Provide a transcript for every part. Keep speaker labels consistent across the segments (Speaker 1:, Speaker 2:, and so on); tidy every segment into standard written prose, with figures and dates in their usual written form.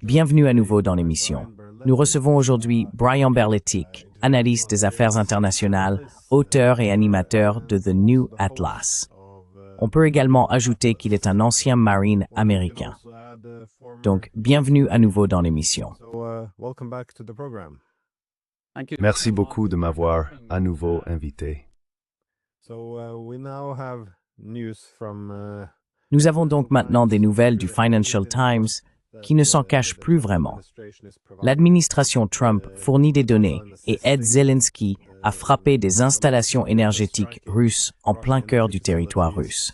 Speaker 1: Bienvenue à nouveau dans l'émission. Nous recevons aujourd'hui Brian Berletic, analyste des affaires internationales, auteur et animateur de The New Atlas. On peut également ajouter qu'il est un ancien Marine américain. Donc, bienvenue à nouveau dans l'émission.
Speaker 2: Merci beaucoup de m'avoir à nouveau invité.
Speaker 1: Nous avons donc maintenant des nouvelles du Financial Times qui ne s'en cachent plus vraiment. L'administration Trump fournit des données et aide Zelensky à frapper des installations énergétiques russes en plein cœur du territoire russe.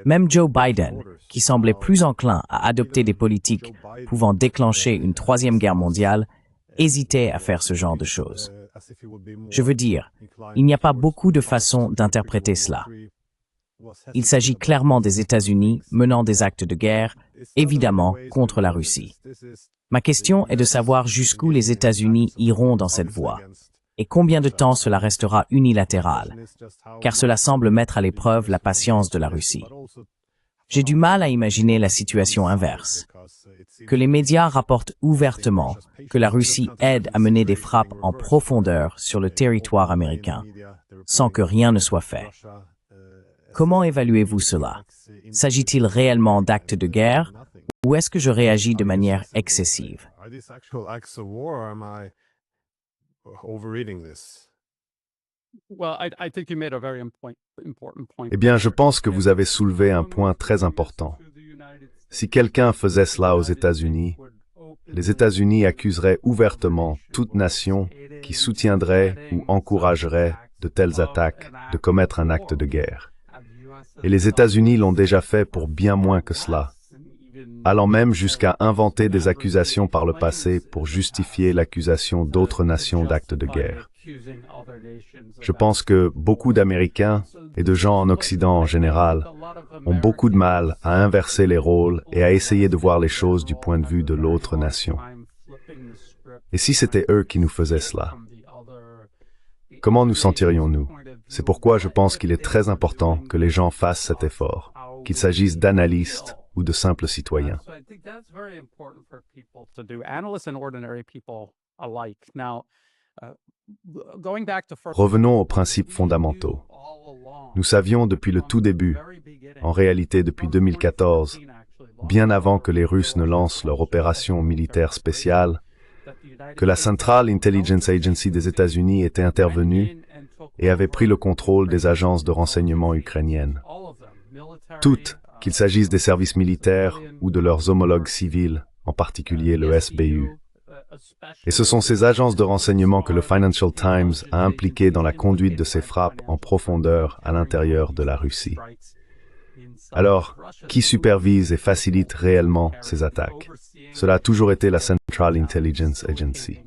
Speaker 1: Même Joe Biden, qui semblait plus enclin à adopter des politiques pouvant déclencher une troisième guerre mondiale, hésitait à faire ce genre de choses. Je veux dire, il n'y a pas beaucoup de façons d'interpréter cela. Il s'agit clairement des États-Unis menant des actes de guerre, évidemment contre la Russie. Ma question est de savoir jusqu'où les États-Unis iront dans cette voie, et combien de temps cela restera unilatéral, car cela semble mettre à l'épreuve la patience de la Russie. J'ai du mal à imaginer la situation inverse, que les médias rapportent ouvertement que la Russie aide à mener des frappes en profondeur sur le territoire américain, sans que rien ne soit fait. Comment évaluez-vous cela? S'agit-il réellement d'actes de guerre ou est-ce que je réagis de manière excessive?
Speaker 2: Eh bien, je pense que vous avez soulevé un point très important. Si quelqu'un faisait cela aux États-Unis, les États-Unis accuseraient ouvertement toute nation qui soutiendrait ou encouragerait de telles attaques de commettre un acte de guerre. Et les États-Unis l'ont déjà fait pour bien moins que cela, allant même jusqu'à inventer des accusations par le passé pour justifier l'accusation d'autres nations d'actes de guerre. Je pense que beaucoup d'Américains et de gens en Occident en général ont beaucoup de mal à inverser les rôles et à essayer de voir les choses du point de vue de l'autre nation. Et si c'était eux qui nous faisaient cela? Comment nous sentirions-nous? C'est pourquoi je pense qu'il est très important que les gens fassent cet effort, qu'il s'agisse d'analystes ou de simples citoyens. Revenons aux principes fondamentaux. Nous savions depuis le tout début, en réalité depuis 2014, bien avant que les Russes ne lancent leur opération militaire spéciale, que la Central Intelligence Agency des États-Unis était intervenue et avait pris le contrôle des agences de renseignement ukrainiennes. Toutes, qu'il s'agisse des services militaires ou de leurs homologues civils, en particulier le SBU. Et ce sont ces agences de renseignement que le Financial Times a impliquées dans la conduite de ces frappes en profondeur à l'intérieur de la Russie. Alors, qui supervise et facilite réellement ces attaques? Cela a toujours été la Central Intelligence Agency.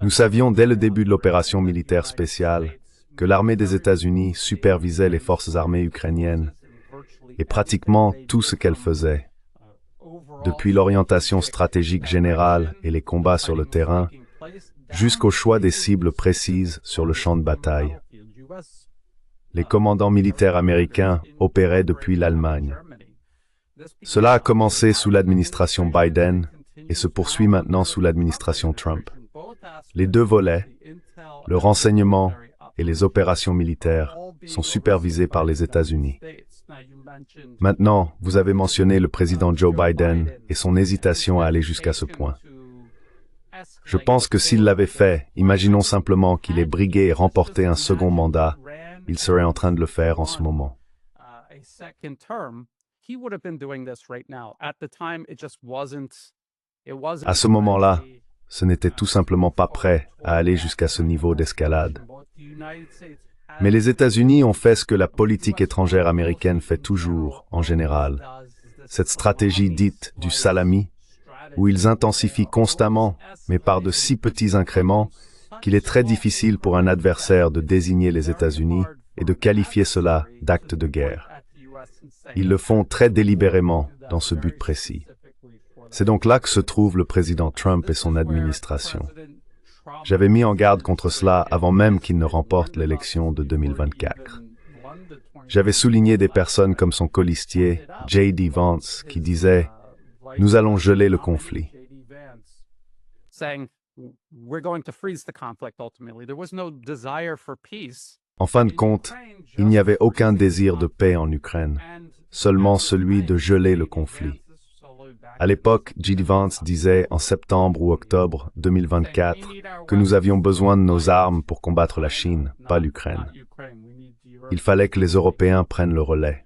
Speaker 2: Nous savions dès le début de l'opération militaire spéciale que l'armée des États-Unis supervisait les forces armées ukrainiennes et pratiquement tout ce qu'elles faisaient, depuis l'orientation stratégique générale et les combats sur le terrain, jusqu'au choix des cibles précises sur le champ de bataille. Les commandants militaires américains opéraient depuis l'Allemagne. Cela a commencé sous l'administration Biden et se poursuit maintenant sous l'administration Trump. Les deux volets, le renseignement et les opérations militaires, sont supervisés par les États-Unis. Maintenant, vous avez mentionné le président Joe Biden et son hésitation à aller jusqu'à ce point. Je pense que s'il l'avait fait, imaginons simplement qu'il ait brigué et remporté un second mandat, il serait en train de le faire en ce moment. À ce moment-là, ce n'était tout simplement pas prêt à aller jusqu'à ce niveau d'escalade. Mais les États-Unis ont fait ce que la politique étrangère américaine fait toujours, en général. Cette stratégie dite du salami, où ils intensifient constamment, mais par de si petits incréments, qu'il est très difficile pour un adversaire de désigner les États-Unis et de qualifier cela d'acte de guerre. Ils le font très délibérément dans ce but précis. C'est donc là que se trouve le président Trump et son administration. J'avais mis en garde contre cela avant même qu'il ne remporte l'élection de 2024. J'avais souligné des personnes comme son colistier, J.D. Vance, qui disait « Nous allons geler le conflit ». En fin de compte, il n'y avait aucun désir de paix en Ukraine, seulement celui de geler le conflit. À l'époque, J.D. Vance disait en septembre ou octobre 2024 que nous avions besoin de nos armes pour combattre la Chine, pas l'Ukraine. Il fallait que les Européens prennent le relais.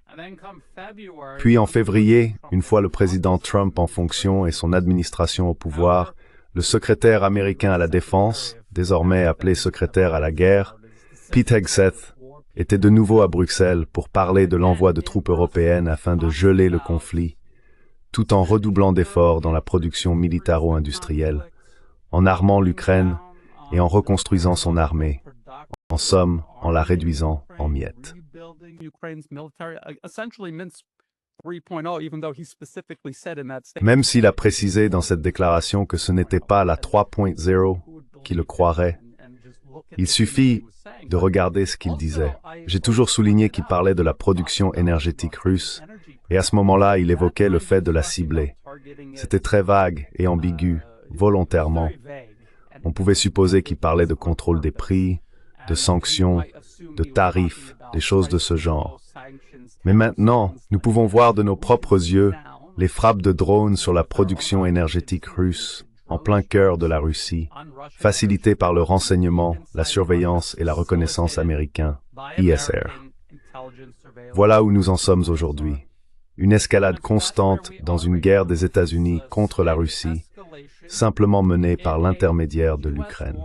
Speaker 2: Puis en février, une fois le président Trump en fonction et son administration au pouvoir, le secrétaire américain à la défense, désormais appelé secrétaire à la guerre, Pete Hegseth, était de nouveau à Bruxelles pour parler de l'envoi de troupes européennes afin de geler le conflit, tout en redoublant d'efforts dans la production militaro-industrielle, en armant l'Ukraine et en reconstruisant son armée, en somme, en la réduisant en miettes. Même s'il a précisé dans cette déclaration que ce n'était pas la 3.0 qui le croirait, il suffit de regarder ce qu'il disait. J'ai toujours souligné qu'il parlait de la production énergétique russe, et à ce moment-là, il évoquait le fait de la cibler. C'était très vague et ambigu, volontairement. On pouvait supposer qu'il parlait de contrôle des prix, de sanctions, de tarifs, des choses de ce genre. Mais maintenant, nous pouvons voir de nos propres yeux les frappes de drones sur la production énergétique russe, en plein cœur de la Russie, facilitées par le renseignement, la surveillance et la reconnaissance américains, ISR. Voilà où nous en sommes aujourd'hui. Une escalade constante dans une guerre des États-Unis contre la Russie, simplement menée par l'intermédiaire de l'Ukraine.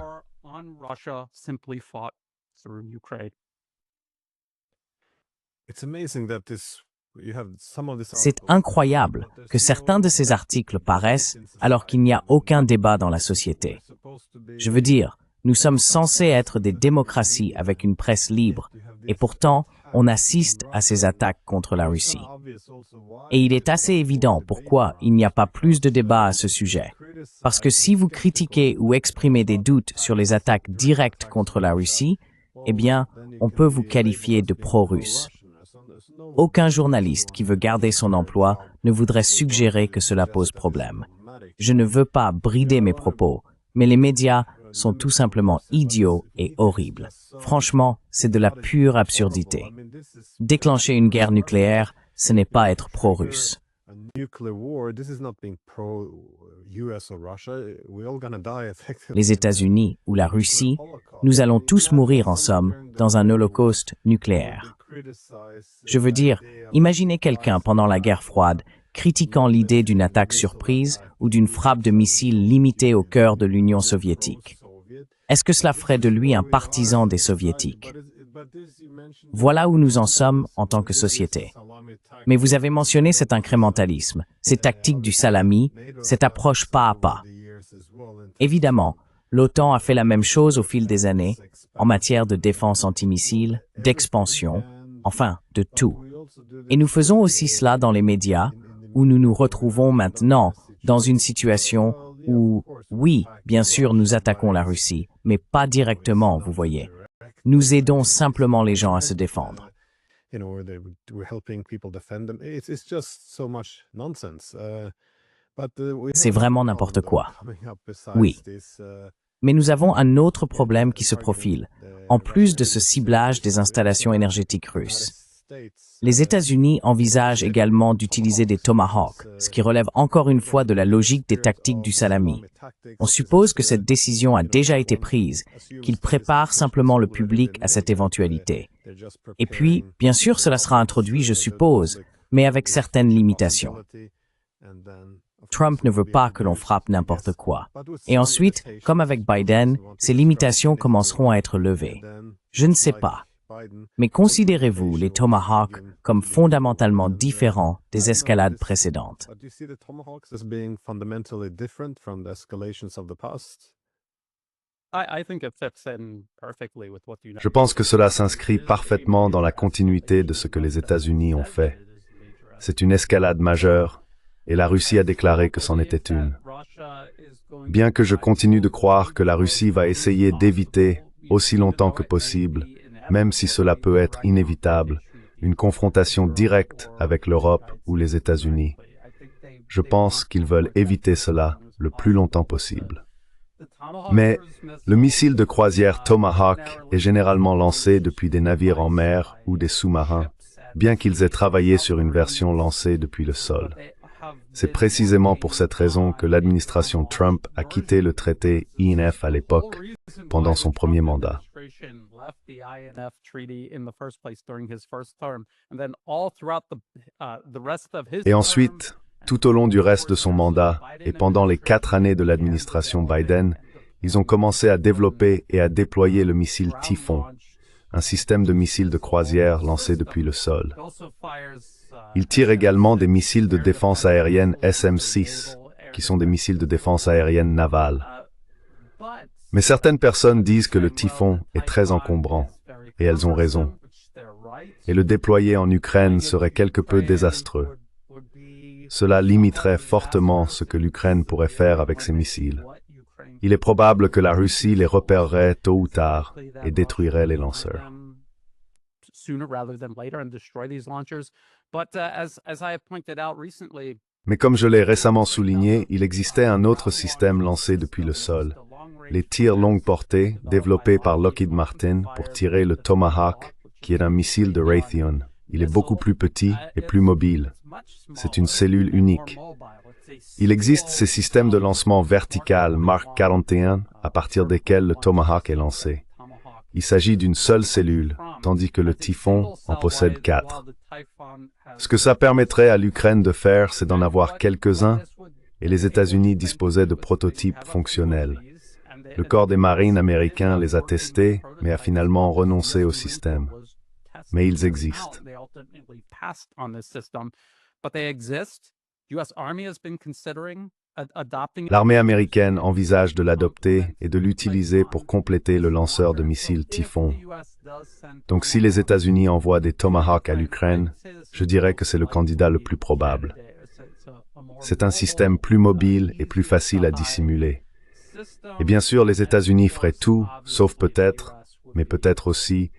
Speaker 1: C'est incroyable que certains de ces articles paraissent alors qu'il n'y a aucun débat dans la société. Je veux dire, nous sommes censés être des démocraties avec une presse libre, et pourtant, on assiste à ces attaques contre la Russie. Et il est assez évident pourquoi il n'y a pas plus de débat à ce sujet. Parce que si vous critiquez ou exprimez des doutes sur les attaques directes contre la Russie, eh bien, on peut vous qualifier de pro-russe. Aucun journaliste qui veut garder son emploi ne voudrait suggérer que cela pose problème. Je ne veux pas brider mes propos, mais les médias sont tout simplement idiots et horribles. Franchement, c'est de la pure absurdité. Déclencher une guerre nucléaire, ce n'est pas être pro-russe. Les États-Unis ou la Russie, nous allons tous mourir en somme dans un holocauste nucléaire. Je veux dire, imaginez quelqu'un pendant la guerre froide critiquant l'idée d'une attaque surprise ou d'une frappe de missiles limitée au cœur de l'Union soviétique. Est-ce que cela ferait de lui un partisan des soviétiques? Voilà où nous en sommes en tant que société. Mais vous avez mentionné cet incrémentalisme, ces tactiques du salami, cette approche pas à pas. Évidemment, l'OTAN a fait la même chose au fil des années, en matière de défense antimissile, d'expansion, enfin, de tout. Et nous faisons aussi cela dans les médias, où nous nous retrouvons maintenant dans une situation où, oui, bien sûr, nous attaquons la Russie, mais pas directement, vous voyez. Nous aidons simplement les gens à se défendre. C'est vraiment n'importe quoi. Oui. Mais nous avons un autre problème qui se profile, en plus de ce ciblage des installations énergétiques russes. Les États-Unis envisagent également d'utiliser des Tomahawks, ce qui relève encore une fois de la logique des tactiques du salami. On suppose que cette décision a déjà été prise, qu'ils préparent simplement le public à cette éventualité. Et puis, bien sûr, cela sera introduit, je suppose, mais avec certaines limitations. Trump ne veut pas que l'on frappe n'importe quoi. Et ensuite, comme avec Biden, ces limitations commenceront à être levées. Je ne sais pas. Mais considérez-vous les Tomahawks comme fondamentalement différents des escalades précédentes?
Speaker 2: Je pense que cela s'inscrit parfaitement dans la continuité de ce que les États-Unis ont fait. C'est une escalade majeure, et la Russie a déclaré que c'en était une. Bien que je continue de croire que la Russie va essayer d'éviter, aussi longtemps que possible, même si cela peut être inévitable, une confrontation directe avec l'Europe ou les États-Unis. Je pense qu'ils veulent éviter cela le plus longtemps possible. Mais le missile de croisière Tomahawk est généralement lancé depuis des navires en mer ou des sous-marins, bien qu'ils aient travaillé sur une version lancée depuis le sol. C'est précisément pour cette raison que l'administration Trump a quitté le traité INF à l'époque, pendant son premier mandat. Et ensuite, tout au long du reste de son mandat et pendant les 4 années de l'administration Biden, ils ont commencé à développer et à déployer le missile Typhoon, un système de missiles de croisière lancé depuis le sol. Ils tirent également des missiles de défense aérienne SM-6, qui sont des missiles de défense aérienne navale. Mais certaines personnes disent que le Typhoon est très encombrant, et elles ont raison. Et le déployer en Ukraine serait quelque peu désastreux. Cela limiterait fortement ce que l'Ukraine pourrait faire avec ces missiles. Il est probable que la Russie les repérerait tôt ou tard et détruirait les lanceurs. Mais comme je l'ai récemment souligné, il existait un autre système lancé depuis le sol. Les tirs longue portée développés par Lockheed Martin pour tirer le Tomahawk, qui est un missile de Raytheon. Il est beaucoup plus petit et plus mobile. C'est une cellule unique. Il existe ces systèmes de lancement vertical Mark 41 à partir desquels le Tomahawk est lancé. Il s'agit d'une seule cellule, tandis que le Typhoon en possède 4. Ce que ça permettrait à l'Ukraine de faire, c'est d'en avoir quelques-uns, et les États-Unis disposaient de prototypes fonctionnels. Le corps des marines américains les a testés, mais a finalement renoncé au système. Mais ils existent. L'armée américaine envisage de l'adopter et de l'utiliser pour compléter le lanceur de missiles Typhoon. Donc si les États-Unis envoient des Tomahawks à l'Ukraine, je dirais que c'est le candidat le plus probable. C'est un système plus mobile et plus facile à dissimuler. Et bien sûr, les États-Unis feraient tout, sauf peut-être, mais peut-être aussi,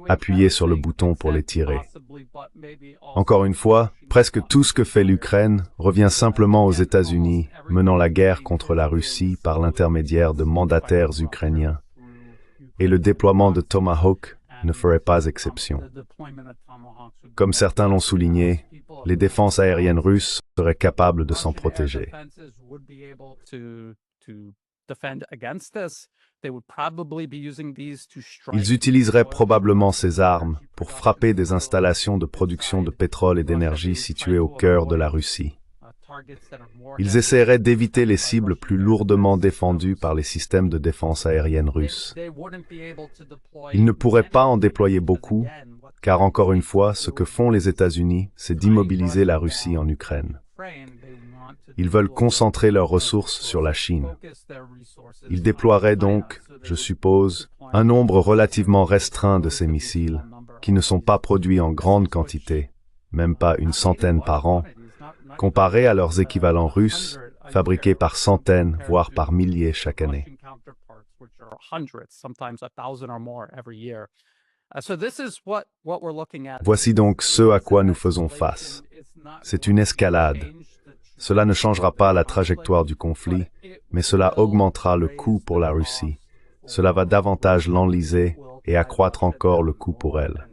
Speaker 2: appuyer sur le bouton pour les tirer. Encore une fois, presque tout ce que fait l'Ukraine revient simplement aux États-Unis, menant la guerre contre la Russie par l'intermédiaire de mandataires ukrainiens. Et le déploiement de Tomahawk ne ferait pas exception. Comme certains l'ont souligné, les défenses aériennes russes seraient capables de s'en protéger. Ils utiliseraient probablement ces armes pour frapper des installations de production de pétrole et d'énergie situées au cœur de la Russie. Ils essaieraient d'éviter les cibles plus lourdement défendues par les systèmes de défense aérienne russes. Ils ne pourraient pas en déployer beaucoup, car encore une fois, ce que font les États-Unis, c'est d'immobiliser la Russie en Ukraine. Ils veulent concentrer leurs ressources sur la Chine. Ils déploieraient donc, je suppose, un nombre relativement restreint de ces missiles, qui ne sont pas produits en grande quantité, même pas une centaine par an, comparé à leurs équivalents russes, fabriqués par centaines, voire par milliers chaque année. Voici donc ce à quoi nous faisons face. C'est une escalade. Cela ne changera pas la trajectoire du conflit, mais cela augmentera le coût pour la Russie. Cela va davantage l'enliser et accroître encore le coût pour elle.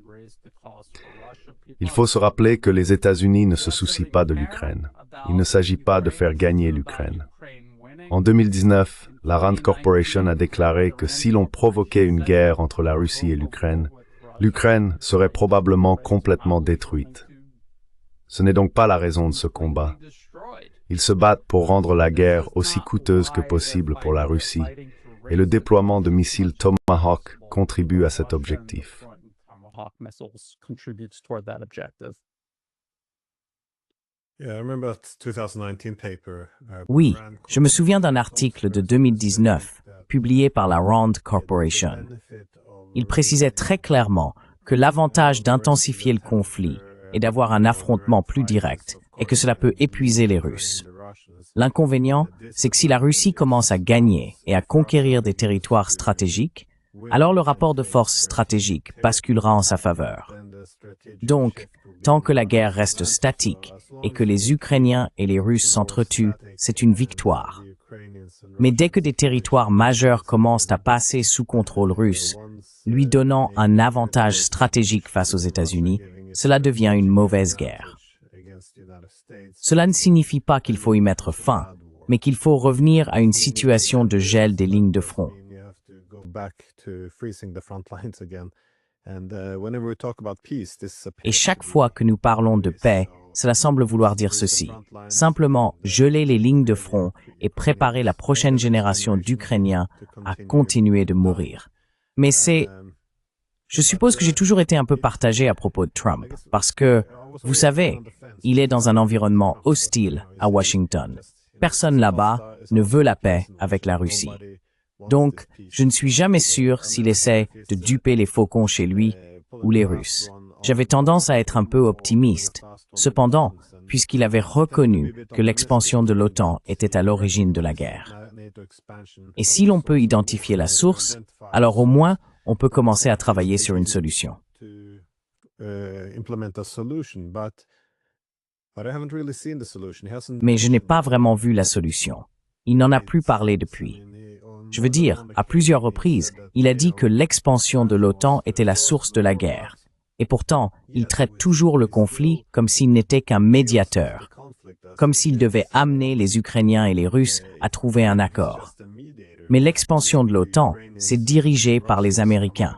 Speaker 2: Il faut se rappeler que les États-Unis ne se soucient pas de l'Ukraine. Il ne s'agit pas de faire gagner l'Ukraine. En 2019, la Rand Corporation a déclaré que si l'on provoquait une guerre entre la Russie et l'Ukraine serait probablement complètement détruite. Ce n'est donc pas la raison de ce combat. Ils se battent pour rendre la guerre aussi coûteuse que possible pour la Russie, et le déploiement de missiles Tomahawk contribue à cet objectif.
Speaker 1: Oui, je me souviens d'un article de 2019, publié par la Rand Corporation. Il précisait très clairement que l'avantage d'intensifier le conflit et d'avoir un affrontement plus direct est que cela peut épuiser les Russes. L'inconvénient, c'est que si la Russie commence à gagner et à conquérir des territoires stratégiques, alors le rapport de force stratégique basculera en sa faveur. Donc, tant que la guerre reste statique et que les Ukrainiens et les Russes s'entretuent, c'est une victoire. Mais dès que des territoires majeurs commencent à passer sous contrôle russe, lui donnant un avantage stratégique face aux États-Unis, cela devient une mauvaise guerre. Cela ne signifie pas qu'il faut y mettre fin, mais qu'il faut revenir à une situation de gel des lignes de front. Et chaque fois que nous parlons de paix, cela semble vouloir dire ceci. Simplement geler les lignes de front et préparer la prochaine génération d'Ukrainiens à continuer de mourir. Mais je suppose que j'ai toujours été un peu partagé à propos de Trump, parce que, vous savez, il est dans un environnement hostile à Washington. Personne là-bas ne veut la paix avec la Russie. Donc, je ne suis jamais sûr s'il essaie de duper les faucons chez lui ou les Russes. J'avais tendance à être un peu optimiste. Cependant, puisqu'il avait reconnu que l'expansion de l'OTAN était à l'origine de la guerre. Et si l'on peut identifier la source, alors au moins, on peut commencer à travailler sur une solution. Mais je n'ai pas vraiment vu la solution. Il n'en a plus parlé depuis. Je veux dire, à plusieurs reprises, il a dit que l'expansion de l'OTAN était la source de la guerre. Et pourtant, il traite toujours le conflit comme s'il n'était qu'un médiateur, comme s'il devait amener les Ukrainiens et les Russes à trouver un accord. Mais l'expansion de l'OTAN, c'est dirigé par les Américains.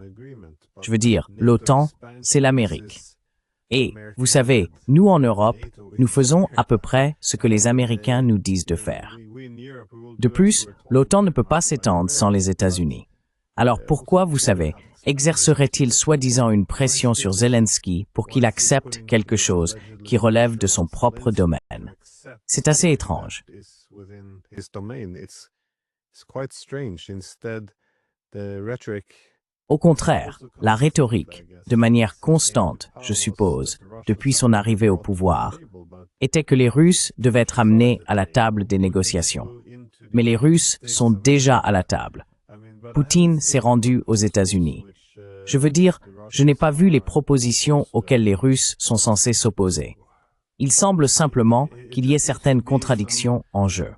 Speaker 1: Je veux dire, l'OTAN, c'est l'Amérique. Et, vous savez, nous en Europe, nous faisons à peu près ce que les Américains nous disent de faire. De plus, l'OTAN ne peut pas s'étendre sans les États-Unis. Alors pourquoi, vous savez, exercerait-il soi-disant une pression sur Zelensky pour qu'il accepte quelque chose qui relève de son propre domaine? C'est assez étrange. Au contraire, la rhétorique, de manière constante, je suppose, depuis son arrivée au pouvoir, était que les Russes devaient être amenés à la table des négociations. Mais les Russes sont déjà à la table. Poutine s'est rendu aux États-Unis. Je veux dire, je n'ai pas vu les propositions auxquelles les Russes sont censés s'opposer. Il semble simplement qu'il y ait certaines contradictions en jeu.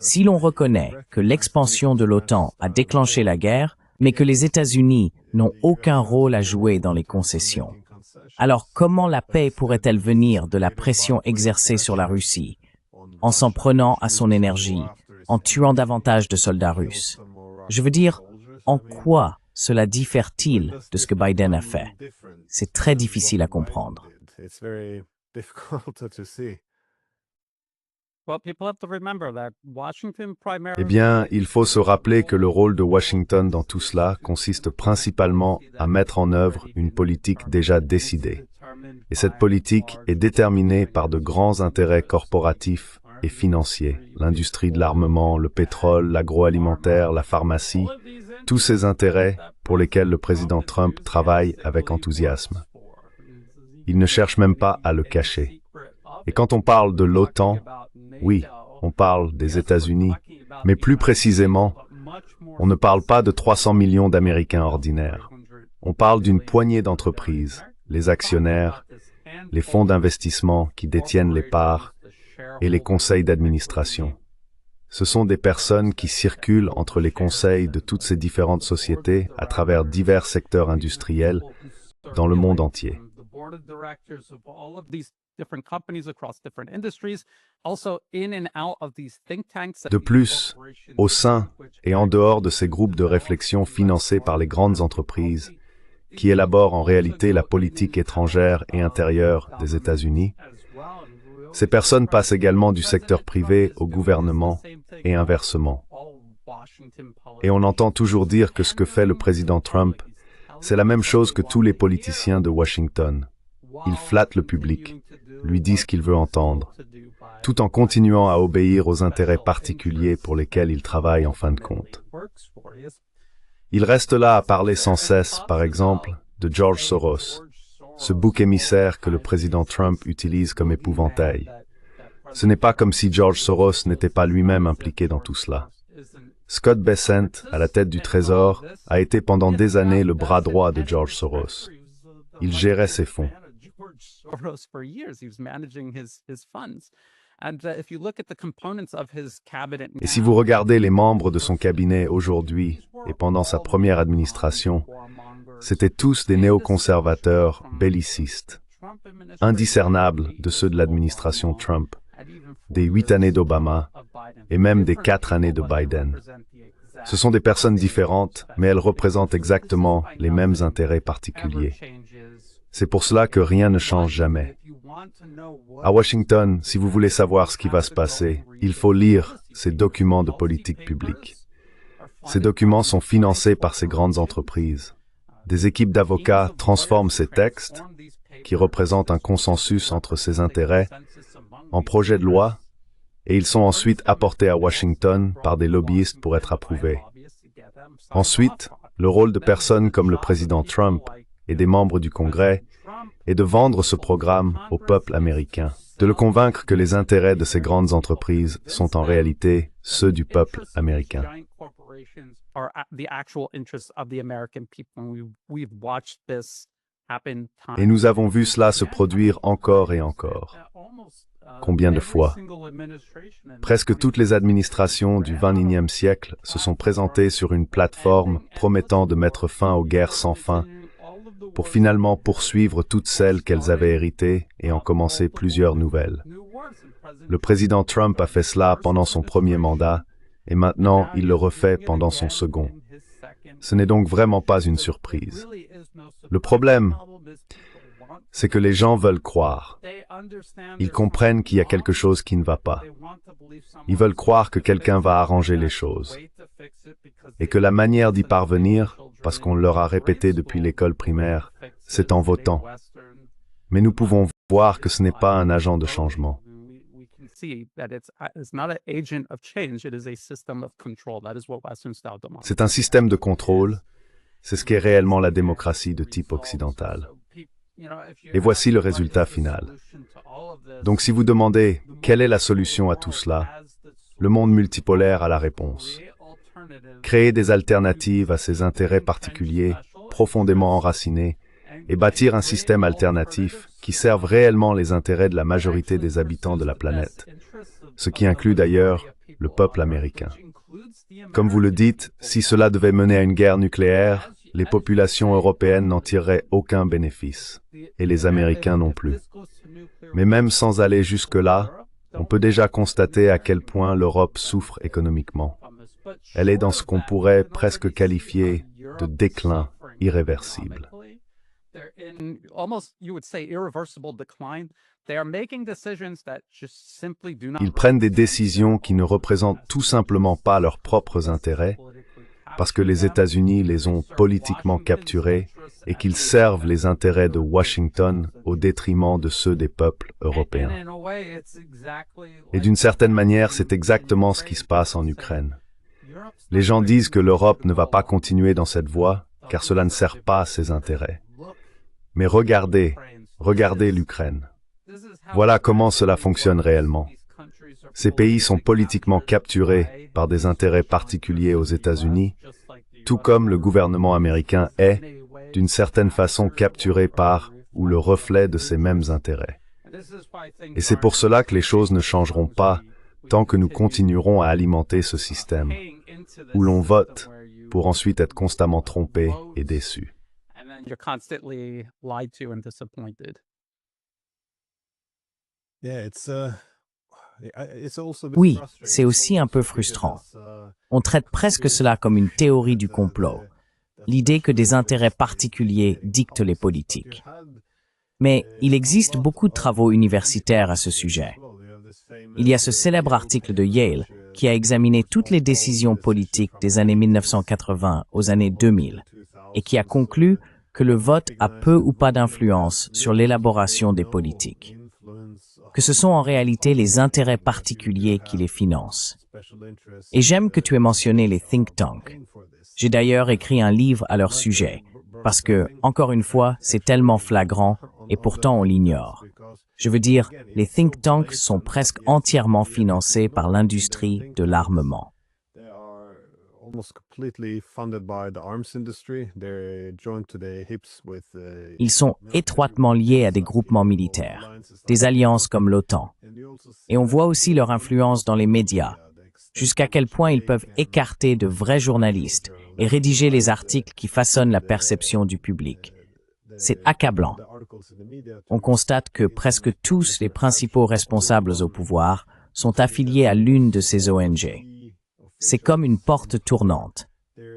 Speaker 1: Si l'on reconnaît que l'expansion de l'OTAN a déclenché la guerre, mais que les États-Unis n'ont aucun rôle à jouer dans les concessions, alors comment la paix pourrait-elle venir de la pression exercée sur la Russie, en s'en prenant à son énergie, en tuant davantage de soldats russes? Je veux dire, en quoi cela diffère-t-il de ce que Biden a fait? C'est très difficile à comprendre.
Speaker 2: Eh bien, il faut se rappeler que le rôle de Washington dans tout cela consiste principalement à mettre en œuvre une politique déjà décidée. Et cette politique est déterminée par de grands intérêts corporatifs et financiers, l'industrie de l'armement, le pétrole, l'agroalimentaire, la pharmacie, tous ces intérêts pour lesquels le président Trump travaille avec enthousiasme. Il ne cherche même pas à le cacher. Et quand on parle de l'OTAN, oui, on parle des États-Unis, mais plus précisément, on ne parle pas de 300 millions d'Américains ordinaires. On parle d'une poignée d'entreprises, les actionnaires, les fonds d'investissement qui détiennent les parts et les conseils d'administration. Ce sont des personnes qui circulent entre les conseils de toutes ces différentes sociétés à travers divers secteurs industriels dans le monde entier. De plus, au sein et en dehors de ces groupes de réflexion financés par les grandes entreprises, qui élaborent en réalité la politique étrangère et intérieure des États-Unis, ces personnes passent également du secteur privé au gouvernement et inversement. Et on entend toujours dire que ce que fait le président Trump, c'est la même chose que tous les politiciens de Washington. Il flatte le public, lui dit ce qu'il veut entendre, tout en continuant à obéir aux intérêts particuliers pour lesquels il travaille en fin de compte. Il reste là à parler sans cesse, par exemple, de George Soros, ce bouc émissaire que le président Trump utilise comme épouvantail. Ce n'est pas comme si George Soros n'était pas lui-même impliqué dans tout cela. Scott Bessent, à la tête du Trésor, a été pendant des années le bras droit de George Soros. Il gérait ses fonds. Et si vous regardez les membres de son cabinet aujourd'hui et pendant sa première administration, c'étaient tous des néoconservateurs bellicistes, indiscernables de ceux de l'administration Trump, des 8 années d'Obama et même des 4 années de Biden. Ce sont des personnes différentes, mais elles représentent exactement les mêmes intérêts particuliers. C'est pour cela que rien ne change jamais. À Washington, si vous voulez savoir ce qui va se passer, il faut lire ces documents de politique publique. Ces documents sont financés par ces grandes entreprises. Des équipes d'avocats transforment ces textes, qui représentent un consensus entre ces intérêts, en projets de loi, et ils sont ensuite apportés à Washington par des lobbyistes pour être approuvés. Ensuite, le rôle de personnes comme le président Trump et des membres du Congrès est de vendre ce programme au peuple américain, de le convaincre que les intérêts de ces grandes entreprises sont en réalité ceux du peuple américain. Et nous avons vu cela se produire encore et encore. Combien de fois? Presque toutes les administrations du XXIe siècle se sont présentées sur une plateforme promettant de mettre fin aux guerres sans fin, pour finalement poursuivre toutes celles qu'elles avaient héritées et en commencer plusieurs nouvelles. Le président Trump a fait cela pendant son premier mandat, et maintenant il le refait pendant son second. Ce n'est donc vraiment pas une surprise. Le problème, c'est que les gens veulent croire. Ils comprennent qu'il y a quelque chose qui ne va pas. Ils veulent croire que quelqu'un va arranger les choses. Et que la manière d'y parvenir, parce qu'on leur a répété depuis l'école primaire, c'est en votant. Mais nous pouvons voir que ce n'est pas un agent de changement. C'est un système de contrôle. C'est ce qu'est réellement la démocratie de type occidental. Et voici le résultat final. Donc si vous demandez quelle est la solution à tout cela, le monde multipolaire a la réponse. Créer des alternatives à ces intérêts particuliers, profondément enracinés, et bâtir un système alternatif qui serve réellement les intérêts de la majorité des habitants de la planète, ce qui inclut d'ailleurs le peuple américain. Comme vous le dites, si cela devait mener à une guerre nucléaire, les populations européennes n'en tireraient aucun bénéfice, et les Américains non plus. Mais même sans aller jusque-là, on peut déjà constater à quel point l'Europe souffre économiquement. Elle est dans ce qu'on pourrait presque qualifier de déclin irréversible. Ils prennent des décisions qui ne représentent tout simplement pas leurs propres intérêts, parce que les États-Unis les ont politiquement capturés et qu'ils servent les intérêts de Washington au détriment de ceux des peuples européens. Et d'une certaine manière, c'est exactement ce qui se passe en Ukraine. Les gens disent que l'Europe ne va pas continuer dans cette voie, car cela ne sert pas à ses intérêts. Mais regardez l'Ukraine. Voilà comment cela fonctionne réellement. Ces pays sont politiquement capturés par des intérêts particuliers aux États-Unis, tout comme le gouvernement américain est, d'une certaine façon, capturé par ou le reflet de ces mêmes intérêts. Et c'est pour cela que les choses ne changeront pas tant que nous continuerons à alimenter ce système, où l'on vote pour ensuite être constamment trompé et déçu.
Speaker 1: Oui, c'est aussi un peu frustrant. On traite presque cela comme une théorie du complot, l'idée que des intérêts particuliers dictent les politiques. Mais il existe beaucoup de travaux universitaires à ce sujet. Il y a ce célèbre article de Yale qui a examiné toutes les décisions politiques des années 1980 aux années 2000 et qui a conclu que le vote a peu ou pas d'influence sur l'élaboration des politiques, que ce sont en réalité les intérêts particuliers qui les financent. Et j'aime que tu aies mentionné les think tanks. J'ai d'ailleurs écrit un livre à leur sujet, parce que, encore une fois, c'est tellement flagrant et pourtant on l'ignore. Je veux dire, les think tanks sont presque entièrement financés par l'industrie de l'armement. Ils sont étroitement liés à des groupements militaires, des alliances comme l'OTAN. Et on voit aussi leur influence dans les médias, jusqu'à quel point ils peuvent écarter de vrais journalistes et rédiger les articles qui façonnent la perception du public. C'est accablant. On constate que presque tous les principaux responsables au pouvoir sont affiliés à l'une de ces ONG. C'est comme une porte tournante.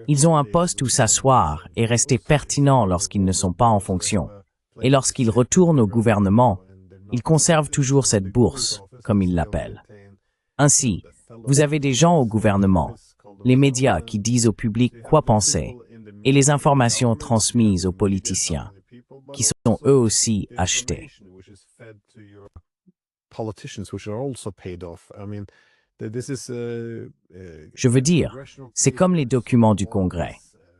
Speaker 1: Ils ont un poste où s'asseoir et rester pertinents lorsqu'ils ne sont pas en fonction. Et lorsqu'ils retournent au gouvernement, ils conservent toujours cette bourse, comme ils l'appellent. Ainsi, vous avez des gens au gouvernement, les médias qui disent au public quoi penser, et les informations transmises aux politiciens, qui sont eux aussi achetés. Je veux dire, c'est comme les documents du Congrès.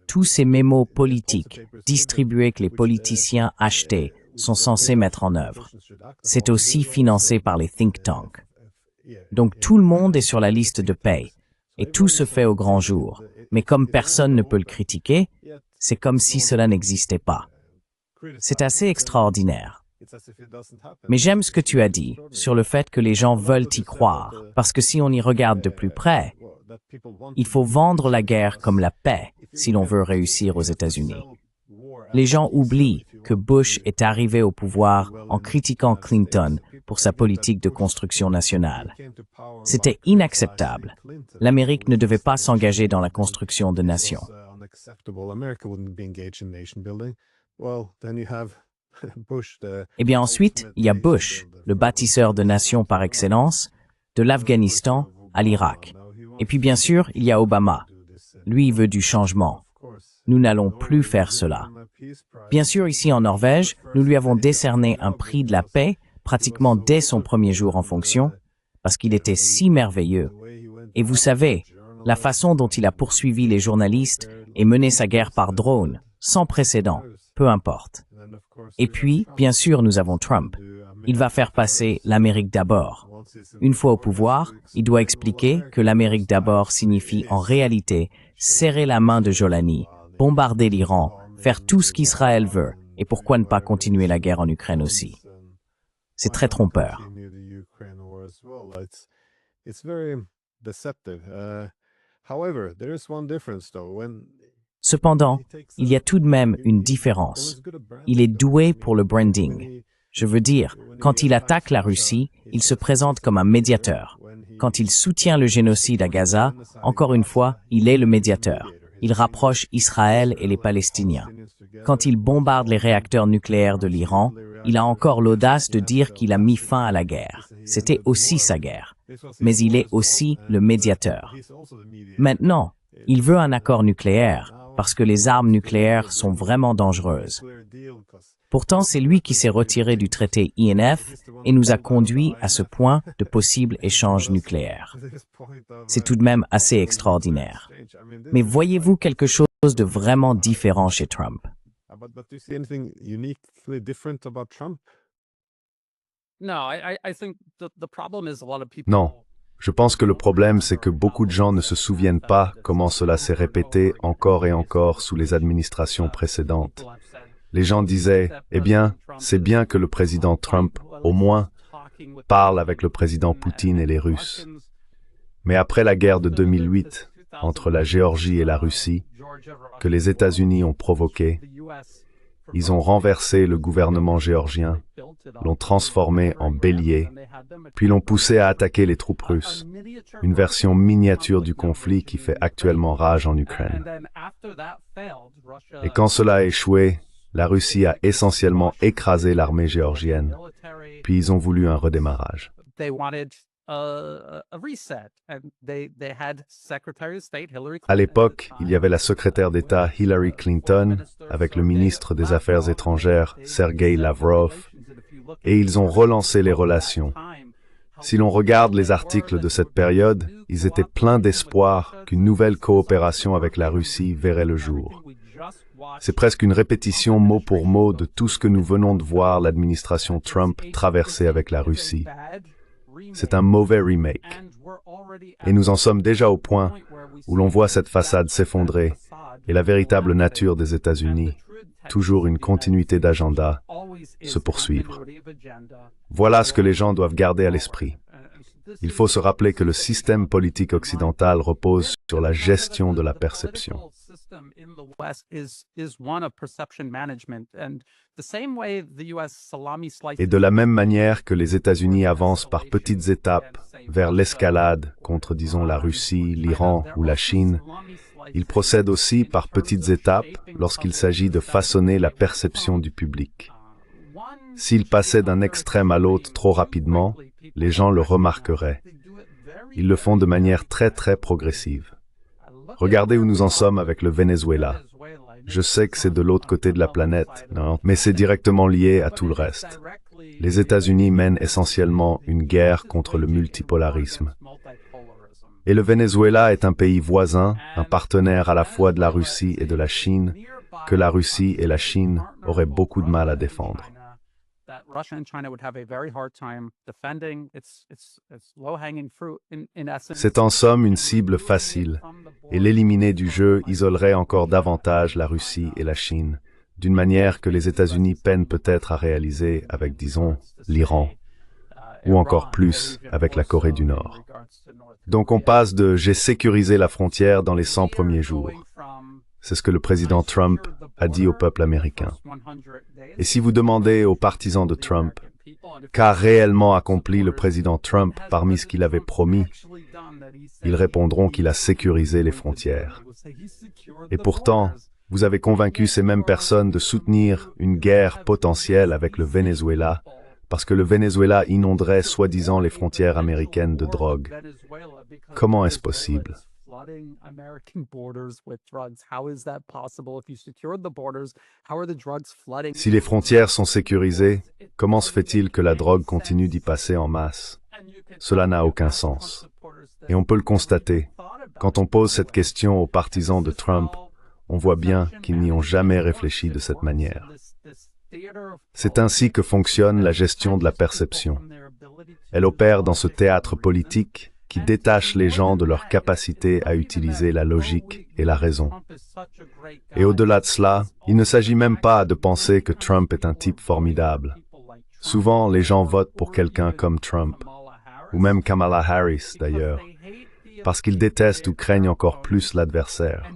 Speaker 1: Tous ces mémos politiques distribués que les politiciens achetés sont censés mettre en œuvre. C'est aussi financé par les think tanks. Donc tout le monde est sur la liste de paye, et tout se fait au grand jour. Mais comme personne ne peut le critiquer, c'est comme si cela n'existait pas. C'est assez extraordinaire. Mais j'aime ce que tu as dit sur le fait que les gens veulent y croire, parce que si on y regarde de plus près, il faut vendre la guerre comme la paix si l'on veut réussir aux États-Unis. Les gens oublient que Bush est arrivé au pouvoir en critiquant Clinton pour sa politique de construction nationale. C'était inacceptable. L'Amérique ne devait pas s'engager dans la construction de nations. Eh bien ensuite, il y a Bush, le bâtisseur de nations par excellence, de l'Afghanistan à l'Irak. Et puis bien sûr, il y a Obama. Lui veut du changement. Nous n'allons plus faire cela. Bien sûr, ici en Norvège, nous lui avons décerné un prix de la paix pratiquement dès son premier jour en fonction, parce qu'il était si merveilleux. Et vous savez, la façon dont il a poursuivi les journalistes et mené sa guerre par drone, sans précédent, peu importe. Et puis, bien sûr, nous avons Trump. Il va faire passer l'Amérique d'abord. Une fois au pouvoir, il doit expliquer que l'Amérique d'abord signifie en réalité serrer la main de Jolani, bombarder l'Iran, faire tout ce qu'Israël veut, et pourquoi ne pas continuer la guerre en Ukraine aussi. C'est très trompeur. Cependant, il y a tout de même une différence. Il est doué pour le branding. Je veux dire, quand il attaque la Russie, il se présente comme un médiateur. Quand il soutient le génocide à Gaza, encore une fois, il est le médiateur. Il rapproche Israël et les Palestiniens. Quand il bombarde les réacteurs nucléaires de l'Iran, il a encore l'audace de dire qu'il a mis fin à la guerre. C'était aussi sa guerre. Mais il est aussi le médiateur. Maintenant, il veut un accord nucléaire, parce que les armes nucléaires sont vraiment dangereuses. Pourtant, c'est lui qui s'est retiré du traité INF et nous a conduits à ce point de possible échange nucléaire. C'est tout de même assez extraordinaire. Mais voyez-vous quelque chose de vraiment différent chez Trump?
Speaker 2: Non. Je pense que le problème, c'est que beaucoup de gens ne se souviennent pas comment cela s'est répété encore et encore sous les administrations précédentes. Les gens disaient, eh bien, c'est bien que le président Trump, au moins, parle avec le président Poutine et les Russes. Mais après la guerre de 2008, entre la Géorgie et la Russie, que les États-Unis ont provoquée, ils ont renversé le gouvernement géorgien, l'ont transformé en bélier, puis l'ont poussé à attaquer les troupes russes, une version miniature du conflit qui fait actuellement rage en Ukraine. Et quand cela a échoué, la Russie a essentiellement écrasé l'armée géorgienne, puis ils ont voulu un redémarrage. À l'époque, il y avait la secrétaire d'État Hillary Clinton avec le ministre des Affaires étrangères Sergei Lavrov, et ils ont relancé les relations. Si l'on regarde les articles de cette période, ils étaient pleins d'espoir qu'une nouvelle coopération avec la Russie verrait le jour. C'est presque une répétition mot pour mot de tout ce que nous venons de voir l'administration Trump traverser avec la Russie. C'est un mauvais remake. Et nous en sommes déjà au point où l'on voit cette façade s'effondrer et la véritable nature des États-Unis, toujours une continuité d'agenda, se poursuivre. Voilà ce que les gens doivent garder à l'esprit. Il faut se rappeler que le système politique occidental repose sur la gestion de la perception. Et de la même manière que les États-Unis avancent par petites étapes vers l'escalade contre, disons, la Russie, l'Iran ou la Chine, ils procèdent aussi par petites étapes lorsqu'il s'agit de façonner la perception du public. S'ils passaient d'un extrême à l'autre trop rapidement, les gens le remarqueraient. Ils le font de manière très progressive. Regardez où nous en sommes avec le Venezuela. Je sais que c'est de l'autre côté de la planète, non, mais c'est directement lié à tout le reste. Les États-Unis mènent essentiellement une guerre contre le multipolarisme. Et le Venezuela est un pays voisin, un partenaire à la fois de la Russie et de la Chine, que la Russie et la Chine auraient beaucoup de mal à défendre. C'est en somme une cible facile, et l'éliminer du jeu isolerait encore davantage la Russie et la Chine, d'une manière que les États-Unis peinent peut-être à réaliser avec, disons, l'Iran, ou encore plus avec la Corée du Nord. Donc on passe de « j'ai sécurisé la frontière dans les 100 premiers jours ». C'est ce que le président Trump a dit au peuple américain. Et si vous demandez aux partisans de Trump, qu'a réellement accompli le président Trump parmi ce qu'il avait promis, ils répondront qu'il a sécurisé les frontières. Et pourtant, vous avez convaincu ces mêmes personnes de soutenir une guerre potentielle avec le Venezuela, parce que le Venezuela inonderait soi-disant les frontières américaines de drogue. Comment est-ce possible? Si les frontières sont sécurisées, comment se fait-il que la drogue continue d'y passer en masse? Cela n'a aucun sens. Et on peut le constater. Quand on pose cette question aux partisans de Trump, on voit bien qu'ils n'y ont jamais réfléchi de cette manière. C'est ainsi que fonctionne la gestion de la perception. Elle opère dans ce théâtre politique qui détache les gens de leur capacité à utiliser la logique et la raison. Et au-delà de cela, il ne s'agit même pas de penser que Trump est un type formidable. Souvent, les gens votent pour quelqu'un comme Trump, ou même Kamala Harris d'ailleurs, parce qu'ils détestent ou craignent encore plus l'adversaire.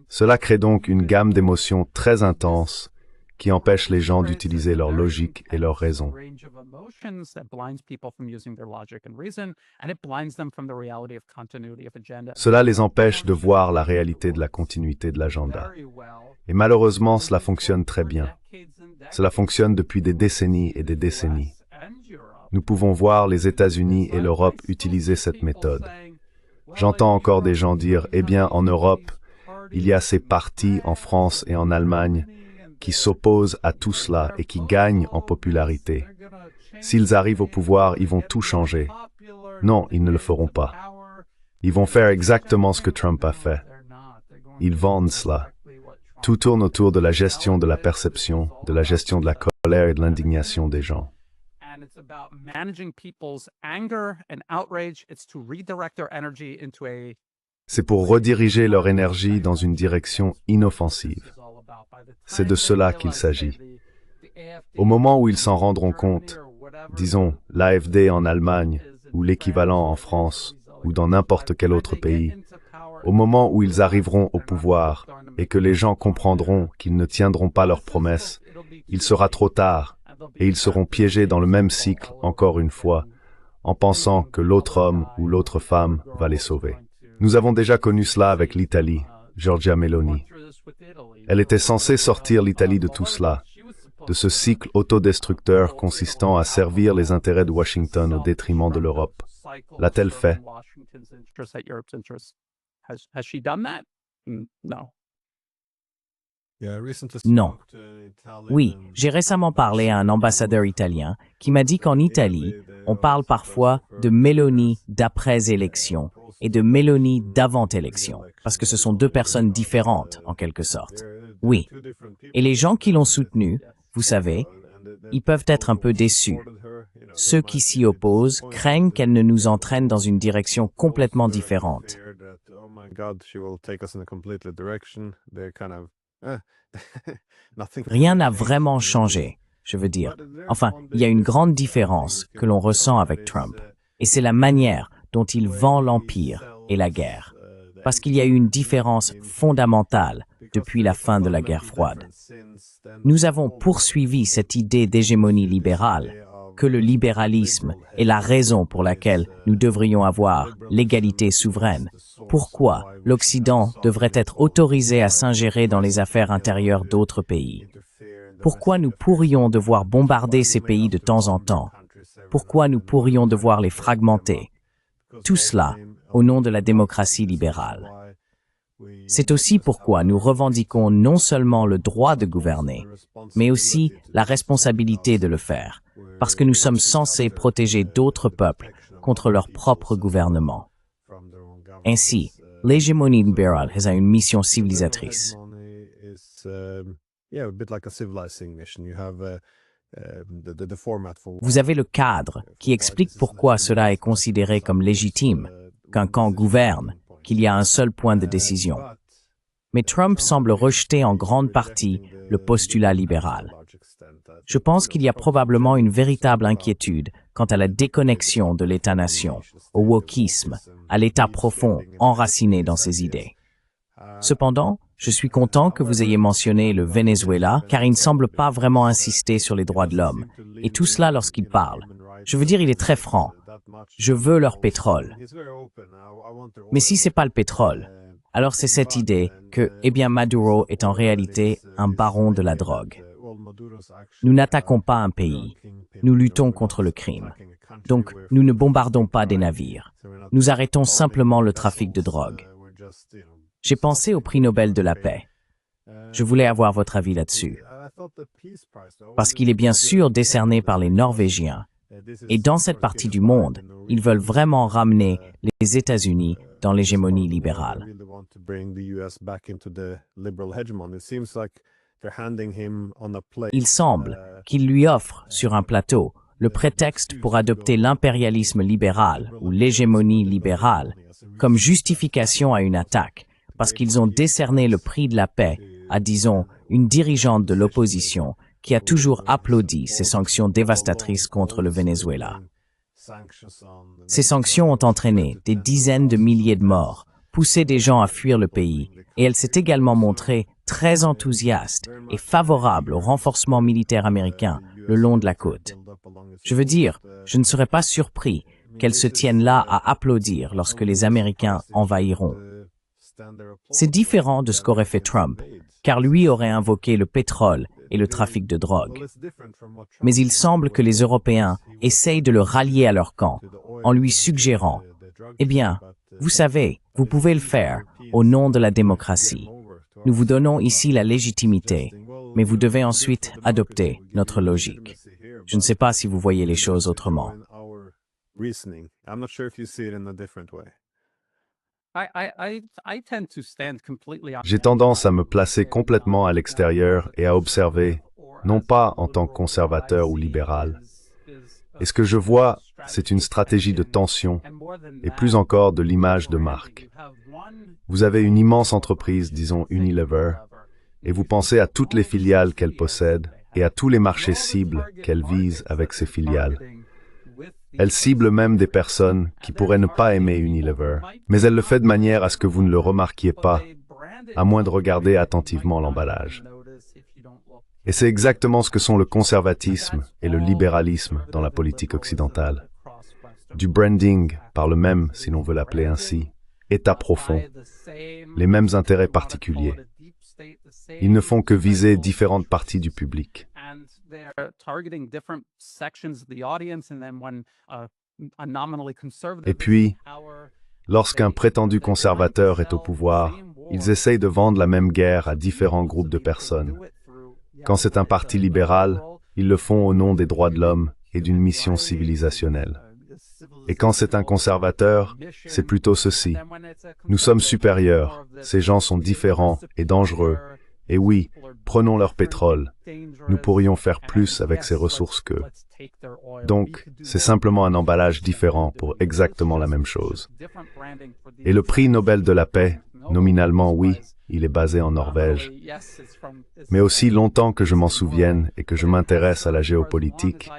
Speaker 2: Cela crée donc une gamme d'émotions très intense qui empêche les gens d'utiliser leur logique et leur raison. Cela les empêche de voir la réalité de la continuité de l'agenda. Et malheureusement, cela fonctionne très bien. Cela fonctionne depuis des décennies et des décennies. Nous pouvons voir les États-Unis et l'Europe utiliser cette méthode. J'entends encore des gens dire « Eh bien, en Europe, il y a ces partis en France et en Allemagne qui s'opposent à tout cela et qui gagnent en popularité. S'ils arrivent au pouvoir, ils vont tout changer. » Non, ils ne le feront pas. Ils vont faire exactement ce que Trump a fait. Ils vendent cela. Tout tourne autour de la gestion de la perception, de la gestion de la colère et de l'indignation des gens. C'est pour rediriger leur énergie dans une direction inoffensive. C'est de cela qu'il s'agit. Au moment où ils s'en rendront compte, disons l'AfD en Allemagne, ou l'équivalent en France, ou dans n'importe quel autre pays, au moment où ils arriveront au pouvoir et que les gens comprendront qu'ils ne tiendront pas leurs promesses, il sera trop tard et ils seront piégés dans le même cycle encore une fois, en pensant que l'autre homme ou l'autre femme va les sauver. Nous avons déjà connu cela avec l'Italie, Giorgia Meloni. Elle était censée sortir l'Italie de tout cela, de ce cycle autodestructeur consistant à servir les intérêts de Washington au détriment de l'Europe. L'a-t-elle fait?
Speaker 1: Non. Oui, j'ai récemment parlé à un ambassadeur italien qui m'a dit qu'en Italie, on parle parfois de Meloni d'après-élection et de Meloni d'avant-élection, parce que ce sont deux personnes différentes, en quelque sorte. Oui. Et les gens qui l'ont soutenue, vous savez, ils peuvent être un peu déçus. Ceux qui s'y opposent craignent qu'elle ne nous entraîne dans une direction complètement différente. Rien n'a vraiment changé, je veux dire. Enfin, il y a une grande différence que l'on ressent avec Trump. Et c'est la manière dont il vend l'empire et la guerre. Parce qu'il y a eu une différence fondamentale depuis la fin de la guerre froide. Nous avons poursuivi cette idée d'hégémonie libérale, que le libéralisme est la raison pour laquelle nous devrions avoir l'égalité souveraine. Pourquoi l'Occident devrait être autorisé à s'ingérer dans les affaires intérieures d'autres pays? Pourquoi nous pourrions devoir bombarder ces pays de temps en temps? Pourquoi nous pourrions devoir les fragmenter? Tout cela au nom de la démocratie libérale. C'est aussi pourquoi nous revendiquons non seulement le droit de gouverner, mais aussi la responsabilité de le faire, parce que nous sommes censés protéger d'autres peuples contre leur propre gouvernement. Ainsi, l'hégémonie libérale a une mission civilisatrice. Vous avez le cadre qui explique pourquoi cela est considéré comme légitime, qu'un camp gouverne, qu'il y a un seul point de décision. Mais Trump semble rejeter en grande partie le postulat libéral. Je pense qu'il y a probablement une véritable inquiétude quant à la déconnexion de l'État-nation, au wokisme, à l'état profond enraciné dans ses idées. Cependant, je suis content que vous ayez mentionné le Venezuela, car il ne semble pas vraiment insister sur les droits de l'homme, et tout cela lorsqu'il parle. Je veux dire, il est très franc. Je veux leur pétrole. Mais si c'est pas le pétrole, alors c'est cette idée que, Maduro est en réalité un baron de la drogue. Nous n'attaquons pas un pays. Nous luttons contre le crime. Donc, nous ne bombardons pas des navires. Nous arrêtons simplement le trafic de drogue. J'ai pensé au prix Nobel de la paix. Je voulais avoir votre avis là-dessus. Parce qu'il est bien sûr décerné par les Norvégiens. Et dans cette partie du monde, ils veulent vraiment ramener les États-Unis dans l'hégémonie libérale. Il semble qu'ils lui offrent sur un plateau le prétexte pour adopter l'impérialisme libéral ou l'hégémonie libérale comme justification à une attaque, parce qu'ils ont décerné le prix de la paix à, disons, une dirigeante de l'opposition qui a toujours applaudi ces sanctions dévastatrices contre le Venezuela. Ces sanctions ont entraîné des dizaines de milliers de morts, poussé des gens à fuir le pays, et elle s'est également montrée très enthousiaste et favorable au renforcement militaire américain le long de la côte. Je veux dire, je ne serais pas surpris qu'elle se tienne là à applaudir lorsque les Américains envahiront. C'est différent de ce qu'aurait fait Trump, car lui aurait invoqué le pétrole et le trafic de drogue. Mais il semble que les Européens essayent de le rallier à leur camp, en lui suggérant « Eh bien, vous savez, vous pouvez le faire au nom de la démocratie. Nous vous donnons ici la légitimité, mais vous devez ensuite adopter notre logique. » Je ne sais pas si vous voyez les choses autrement.
Speaker 2: J'ai tendance à me placer complètement à l'extérieur et à observer, non pas en tant que conservateur ou libéral. Et ce que je vois, c'est une stratégie de tension, et plus encore de l'image de marque. Vous avez une immense entreprise, disons Unilever, et vous pensez à toutes les filiales qu'elle possède et à tous les marchés cibles qu'elle vise avec ses filiales. Elle cible même des personnes qui pourraient ne pas aimer Unilever, mais elle le fait de manière à ce que vous ne le remarquiez pas, à moins de regarder attentivement l'emballage. Et c'est exactement ce que sont le conservatisme et le libéralisme dans la politique occidentale. Du branding, par le même, si l'on veut l'appeler ainsi, état profond, les mêmes intérêts particuliers. Ils ne font que viser différentes parties du public. Et puis, lorsqu'un prétendu conservateur est au pouvoir, ils essayent de vendre la même guerre à différents groupes de personnes. Quand c'est un parti libéral, ils le font au nom des droits de l'homme et d'une mission civilisationnelle. Et quand c'est un conservateur, c'est plutôt ceci. Nous sommes supérieurs, ces gens sont différents et dangereux. Et oui, prenons leur pétrole. Nous pourrions faire plus avec ces ressources qu'eux. Donc, c'est simplement un emballage différent pour exactement la même chose. Et le prix Nobel de la paix, nominalement oui, il est basé en Norvège. Mais aussi longtemps que je m'en souvienne et que je m'intéresse à la géopolitique,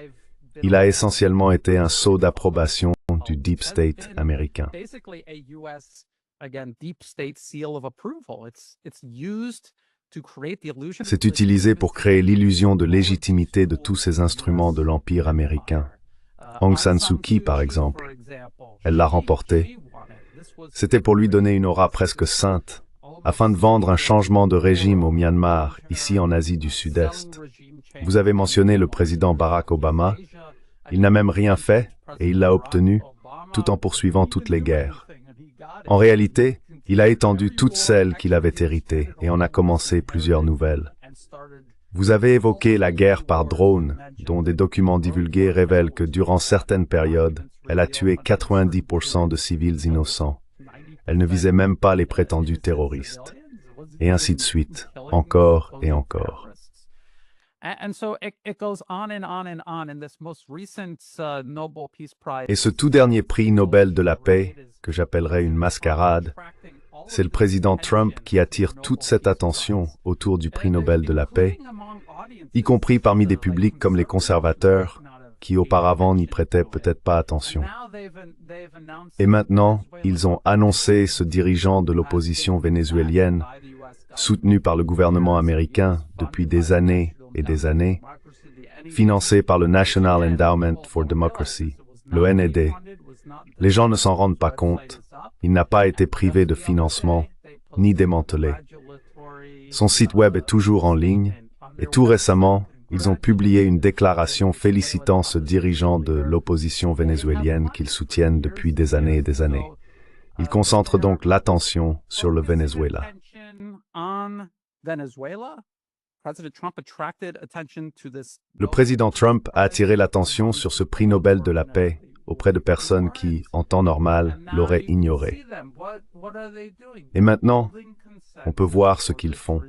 Speaker 2: il a essentiellement été un sceau d'approbation du Deep State américain. C'est utilisé pour créer l'illusion de légitimité de tous ces instruments de l'Empire américain. Aung San Suu Kyi, par exemple, elle l'a remporté. C'était pour lui donner une aura presque sainte, afin de vendre un changement de régime au Myanmar, ici en Asie du Sud-Est. Vous avez mentionné le président Barack Obama. Il n'a même rien fait, et il l'a obtenu, tout en poursuivant toutes les guerres. En réalité, il a étendu toutes celles qu'il avait héritées et en a commencé plusieurs nouvelles. Vous avez évoqué la guerre par drone, dont des documents divulgués révèlent que durant certaines périodes, elle a tué 90% de civils innocents. Elle ne visait même pas les prétendus terroristes. Et ainsi de suite, encore et encore. Et ce tout dernier prix Nobel de la paix, que j'appellerais une mascarade, c'est le président Trump qui attire toute cette attention autour du prix Nobel de la paix, y compris parmi des publics comme les conservateurs, qui auparavant n'y prêtaient peut-être pas attention. Et maintenant, ils ont annoncé ce dirigeant de l'opposition vénézuélienne, soutenu par le gouvernement américain depuis des années et des années, financé par le National Endowment for Democracy, le NED. Les gens ne s'en rendent pas compte. Il n'a pas été privé de financement, ni démantelé. Son site web est toujours en ligne, et tout récemment, ils ont publié une déclaration félicitant ce dirigeant de l'opposition vénézuélienne qu'ils soutiennent depuis des années et des années. Ils concentrent donc l'attention sur le Venezuela. Le président Trump a attiré l'attention sur ce prix Nobel de la paix auprès de personnes qui, en temps normal, l'auraient ignoré. Et maintenant, on peut voir ce qu'ils font.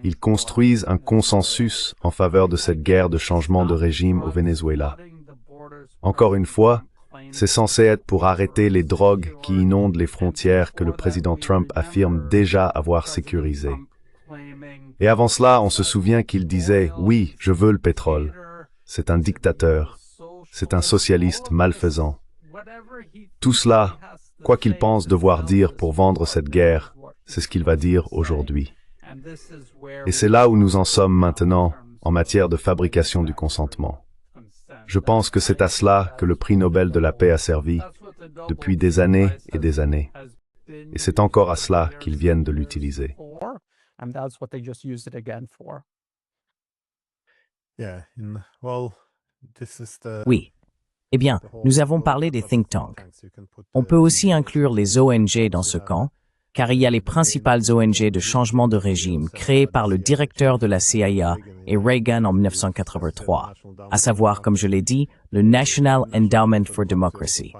Speaker 2: Ils construisent un consensus en faveur de cette guerre de changement de régime au Venezuela. Encore une fois, c'est censé être pour arrêter les drogues qui inondent les frontières que le président Trump affirme déjà avoir sécurisées. Et avant cela, on se souvient qu'il disait « Oui, je veux le pétrole ». C'est un dictateur. C'est un socialiste malfaisant. Tout cela, quoi qu'il pense devoir dire pour vendre cette guerre, c'est ce qu'il va dire aujourd'hui. Et c'est là où nous en sommes maintenant en matière de fabrication du consentement. Je pense que c'est à cela que le prix Nobel de la paix a servi depuis des années et des années. Et c'est encore à cela qu'ils viennent de l'utiliser.
Speaker 1: Oui. Eh bien, nous avons parlé des think tanks. On peut aussi inclure les ONG dans ce camp, car il y a les principales ONG de changement de régime créées par le directeur de la CIA et Reagan en 1983, à savoir, comme je l'ai dit, le National Endowment for Democracy.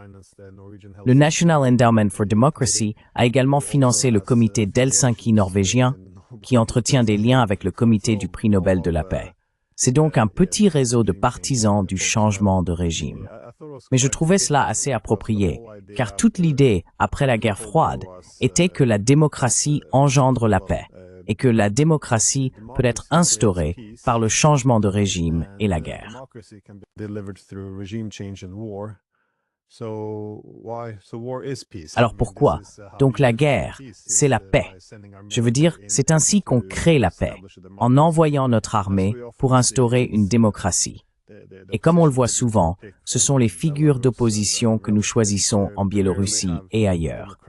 Speaker 1: Le National Endowment for Democracy a également financé le comité d'Helsinki norvégien, qui entretient des liens avec le comité du prix Nobel de la paix. C'est donc un petit réseau de partisans du changement de régime. Mais je trouvais cela assez approprié, car toute l'idée, après la guerre froide, était que la démocratie engendre la paix, et que la démocratie peut être instaurée par le changement de régime et la guerre. Alors pourquoi? Donc la guerre, c'est la paix. Je veux dire, c'est ainsi qu'on crée la paix, en envoyant notre armée pour instaurer une démocratie. Et comme on le voit souvent, ce sont les figures d'opposition que nous choisissons en Biélorussie et ailleurs.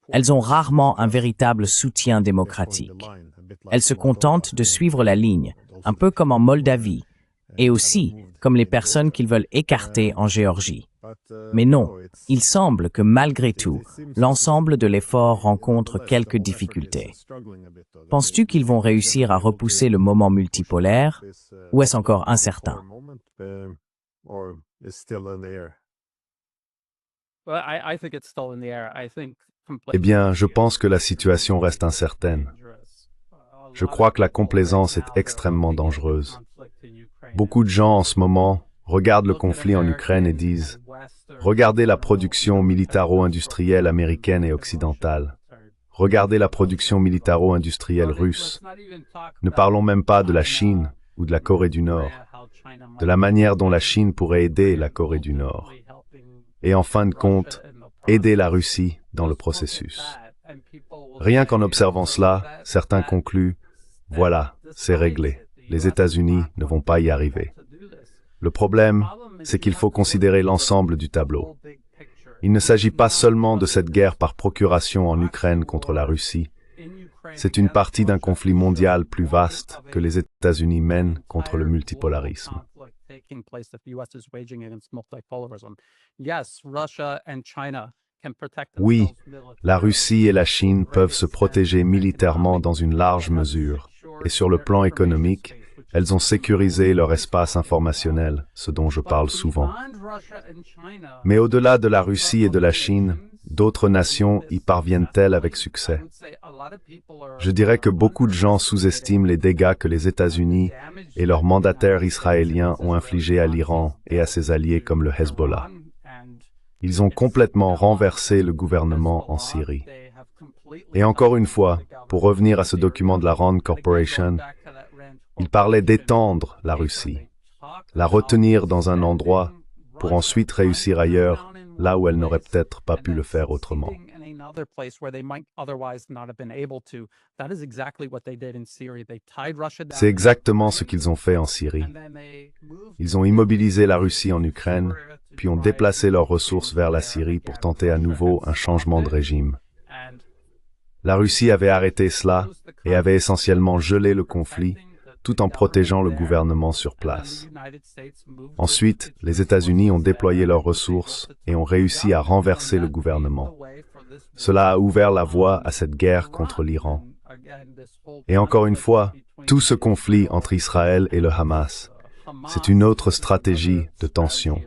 Speaker 1: Elles ont rarement un véritable soutien démocratique. Elles se contentent de suivre la ligne, un peu comme en Moldavie, et aussi comme les personnes qu'ils veulent écarter en Géorgie. Mais non, il semble que malgré tout, l'ensemble de l'effort rencontre quelques difficultés. Penses-tu qu'ils vont réussir à repousser le moment multipolaire, ou est-ce encore incertain?
Speaker 2: Eh bien, je pense que la situation reste incertaine. Je crois que la complaisance est extrêmement dangereuse. Beaucoup de gens en ce moment regardent le conflit en Ukraine et disent « Regardez la production militaro-industrielle américaine et occidentale. Regardez la production militaro-industrielle russe. Ne parlons même pas de la Chine ou de la Corée du Nord, de la manière dont la Chine pourrait aider la Corée du Nord. Et en fin de compte, aider la Russie dans le processus. » Rien qu'en observant cela, certains concluent « Voilà, c'est réglé. Les États-Unis ne vont pas y arriver. » Le problème, c'est qu'il faut considérer l'ensemble du tableau. Il ne s'agit pas seulement de cette guerre par procuration en Ukraine contre la Russie. C'est une partie d'un conflit mondial plus vaste que les États-Unis mènent contre le multipolarisme. Oui, la Russie et la Chine peuvent se protéger militairement dans une large mesure, et sur le plan économique, elles ont sécurisé leur espace informationnel, ce dont je parle souvent. Mais au-delà de la Russie et de la Chine, d'autres nations y parviennent-elles avec succès? Je dirais que beaucoup de gens sous-estiment les dégâts que les États-Unis et leurs mandataires israéliens ont infligés à l'Iran et à ses alliés comme le Hezbollah. Ils ont complètement renversé le gouvernement en Syrie. Et encore une fois, pour revenir à ce document de la Rand Corporation, il parlait d'étendre la Russie, la retenir dans un endroit pour ensuite réussir ailleurs, là où elle n'aurait peut-être pas pu le faire autrement. C'est exactement ce qu'ils ont fait en Syrie. Ils ont immobilisé la Russie en Ukraine, puis ont déplacé leurs ressources vers la Syrie pour tenter à nouveau un changement de régime. La Russie avait arrêté cela et avait essentiellement gelé le conflit, tout en protégeant le gouvernement sur place. Ensuite, les États-Unis ont déployé leurs ressources et ont réussi à renverser le gouvernement. Cela a ouvert la voie à cette guerre contre l'Iran. Et encore une fois, tout ce conflit entre Israël et le Hamas, c'est une autre stratégie de tension,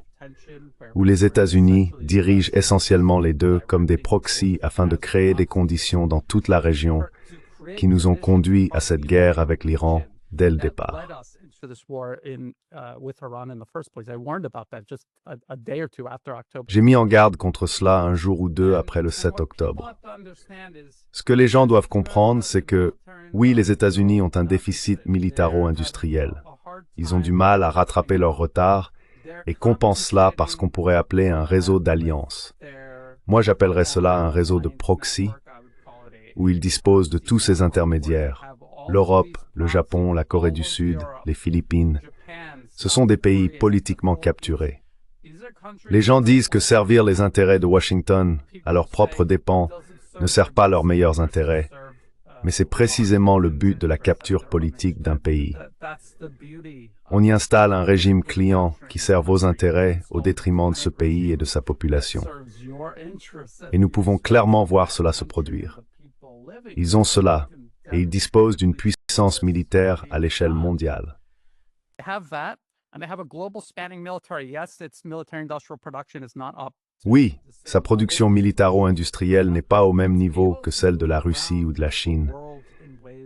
Speaker 2: où les États-Unis dirigent essentiellement les deux comme des proxys afin de créer des conditions dans toute la région qui nous ont conduits à cette guerre avec l'Iran dès le départ. J'ai mis en garde contre cela un jour ou deux après le 7 octobre. Ce que les gens doivent comprendre, c'est que, oui, les États-Unis ont un déficit militaro-industriel. Ils ont du mal à rattraper leur retard et compensent cela par ce qu'on pourrait appeler un réseau d'alliances. Moi, j'appellerais cela un réseau de proxy, où ils disposent de tous ces intermédiaires. L'Europe, le Japon, la Corée du Sud, les Philippines, ce sont des pays politiquement capturés. Les gens disent que servir les intérêts de Washington à leurs propres dépens ne sert pas leurs meilleurs intérêts, mais c'est précisément le but de la capture politique d'un pays. On y installe un régime client qui sert vos intérêts au détriment de ce pays et de sa population. Et nous pouvons clairement voir cela se produire. Ils ont cela, et ils disposent d'une puissance militaire à l'échelle mondiale. Oui, sa production militaro-industrielle n'est pas au même niveau que celle de la Russie ou de la Chine,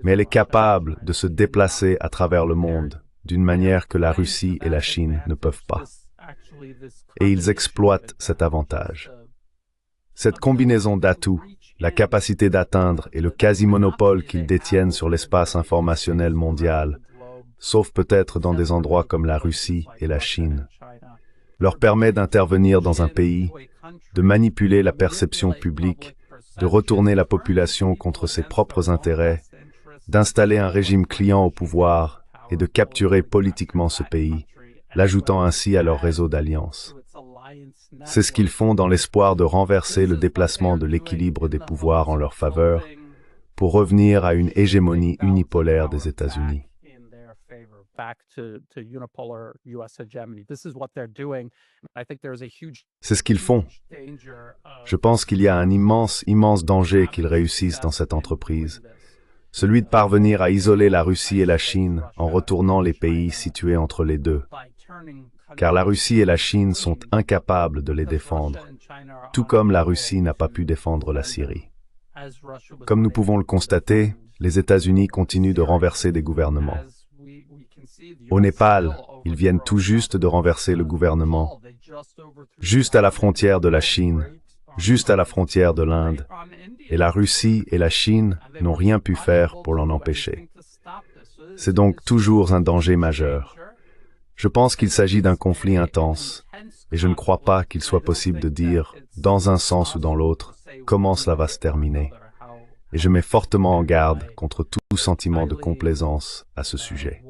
Speaker 2: mais elle est capable de se déplacer à travers le monde d'une manière que la Russie et la Chine ne peuvent pas. Et ils exploitent cet avantage. Cette combinaison d'atouts, la capacité d'atteindre et le quasi-monopole qu'ils détiennent sur l'espace informationnel mondial, sauf peut-être dans des endroits comme la Russie et la Chine, leur permet d'intervenir dans un pays, de manipuler la perception publique, de retourner la population contre ses propres intérêts, d'installer un régime client au pouvoir et de capturer politiquement ce pays, l'ajoutant ainsi à leur réseau d'alliances. C'est ce qu'ils font dans l'espoir de renverser le déplacement de l'équilibre des pouvoirs en leur faveur pour revenir à une hégémonie unipolaire des États-Unis. C'est ce qu'ils font. Je pense qu'il y a un immense danger qu'ils réussissent dans cette entreprise, celui de parvenir à isoler la Russie et la Chine en retournant les pays situés entre les deux. Car la Russie et la Chine sont incapables de les défendre, tout comme la Russie n'a pas pu défendre la Syrie. Comme nous pouvons le constater, les États-Unis continuent de renverser des gouvernements. Au Népal, ils viennent tout juste de renverser le gouvernement, juste à la frontière de la Chine, juste à la frontière de l'Inde, et la Russie et la Chine n'ont rien pu faire pour l'en empêcher. C'est donc toujours un danger majeur. Je pense qu'il s'agit d'un conflit intense, et je ne crois pas qu'il soit possible de dire, dans un sens ou dans l'autre, comment cela va se terminer. Et je mets fortement en garde contre tout sentiment de complaisance à ce sujet.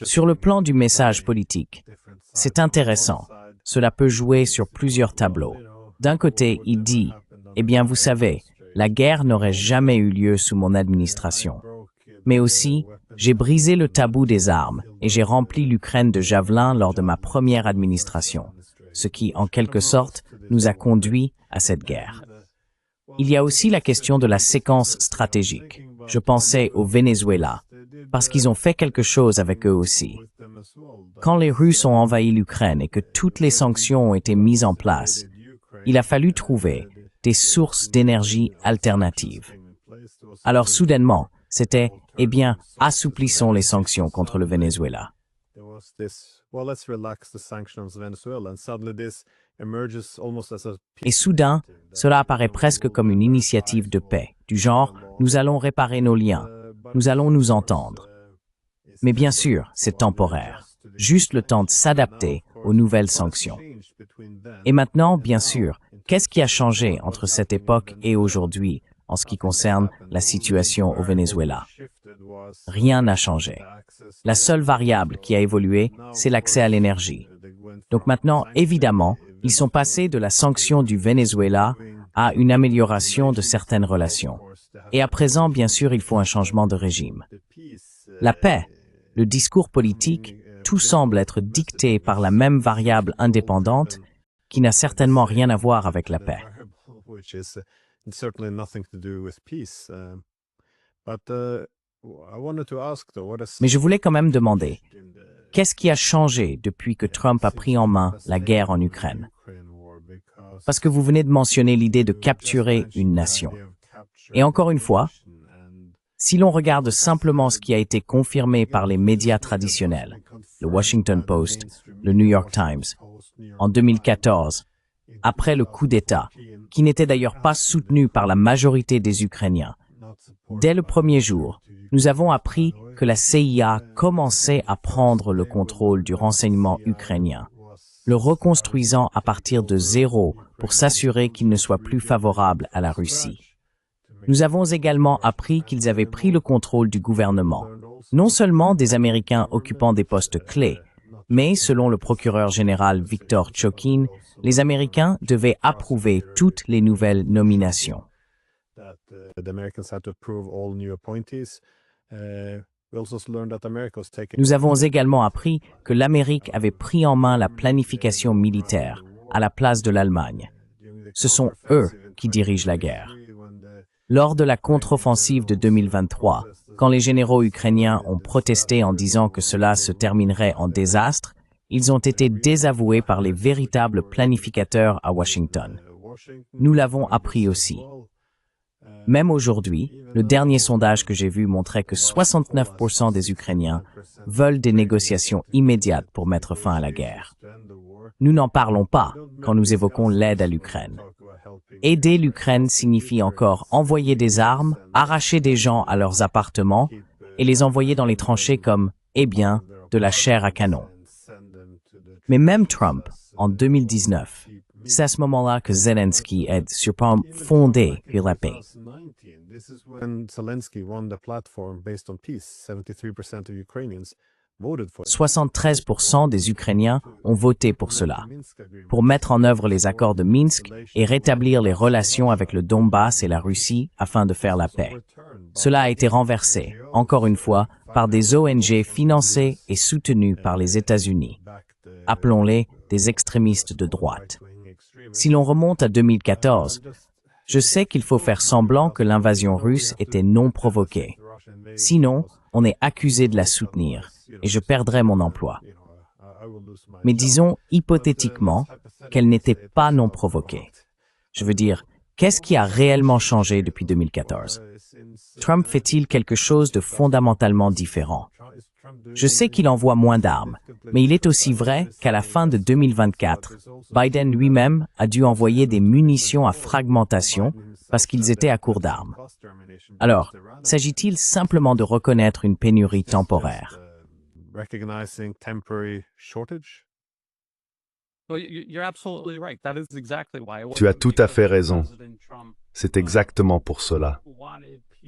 Speaker 1: Sur le plan du message politique, c'est intéressant. Cela peut jouer sur plusieurs tableaux. D'un côté, il dit, « Eh bien, vous savez, la guerre n'aurait jamais eu lieu sous mon administration. » Mais aussi, « J'ai brisé le tabou des armes et j'ai rempli l'Ukraine de javelins lors de ma première administration, ce qui, en quelque sorte, nous a conduits à cette guerre. » Il y a aussi la question de la séquence stratégique. Je pensais au Venezuela, parce qu'ils ont fait quelque chose avec eux aussi. Quand les Russes ont envahi l'Ukraine et que toutes les sanctions ont été mises en place, il a fallu trouver des sources d'énergie alternatives. Alors soudainement, c'était, eh bien, assouplissons les sanctions contre le Venezuela. Et soudain, cela apparaît presque comme une initiative de paix, du genre, nous allons réparer nos liens, nous allons nous entendre. Mais bien sûr, c'est temporaire, juste le temps de s'adapter aux nouvelles sanctions. Et maintenant, bien sûr, qu'est-ce qui a changé entre cette époque et aujourd'hui en ce qui concerne la situation au Venezuela? Rien n'a changé. La seule variable qui a évolué, c'est l'accès à l'énergie. Donc maintenant, évidemment, ils sont passés de la sanction du Venezuela à une amélioration de certaines relations. Et à présent, bien sûr, il faut un changement de régime. La paix, le discours politique, tout semble être dicté par la même variable indépendante qui n'a certainement rien à voir avec la paix. Mais je voulais quand même demander, qu'est-ce qui a changé depuis que Trump a pris en main la guerre en Ukraine? Parce que vous venez de mentionner l'idée de capturer une nation. Et encore une fois, si l'on regarde simplement ce qui a été confirmé par les médias traditionnels, le Washington Post, le New York Times, en 2014, après le coup d'État, qui n'était d'ailleurs pas soutenu par la majorité des Ukrainiens, dès le premier jour, nous avons appris que la CIA commençait à prendre le contrôle du renseignement ukrainien, le reconstruisant à partir de zéro pour s'assurer qu'il ne soit plus favorable à la Russie. Nous avons également appris qu'ils avaient pris le contrôle du gouvernement, non seulement des Américains occupant des postes clés, mais selon le procureur général Viktor Chokhin, les Américains devaient approuver toutes les nouvelles nominations. Nous avons également appris que l'Amérique avait pris en main la planification militaire à la place de l'Allemagne. Ce sont eux qui dirigent la guerre. Lors de la contre-offensive de 2023, quand les généraux ukrainiens ont protesté en disant que cela se terminerait en désastre, ils ont été désavoués par les véritables planificateurs à Washington. Nous l'avons appris aussi. Même aujourd'hui, le dernier sondage que j'ai vu montrait que 69% des Ukrainiens veulent des négociations immédiates pour mettre fin à la guerre. Nous n'en parlons pas quand nous évoquons l'aide à l'Ukraine. Aider l'Ukraine signifie encore envoyer des armes, arracher des gens à leurs appartements et les envoyer dans les tranchées comme, eh bien, de la chair à canon. Mais même Trump, en 2019, c'est à ce moment-là que Zelensky aide sur plan fondé sur la paix. 73% des Ukrainiens ont voté pour cela, pour mettre en œuvre les accords de Minsk et rétablir les relations avec le Donbass et la Russie afin de faire la paix. Cela a été renversé, encore une fois, par des ONG financées et soutenues par les États-Unis. Appelons-les des extrémistes de droite. Si l'on remonte à 2014, je sais qu'il faut faire semblant que l'invasion russe était non provoquée. Sinon, on est accusé de la soutenir et je perdrai mon emploi. Mais disons hypothétiquement qu'elle n'était pas non provoquée. Je veux dire, Qu'est-ce qui a réellement changé depuis 2014? Trump fait-il quelque chose de fondamentalement différent? Je sais qu'il envoie moins d'armes, mais il est aussi vrai qu'à la fin de 2024, Biden lui-même a dû envoyer des munitions à fragmentation parce qu'ils étaient à court d'armes. Alors, s'agit-il simplement de reconnaître une pénurie temporaire?
Speaker 2: Tu as tout à fait raison. C'est exactement pour cela.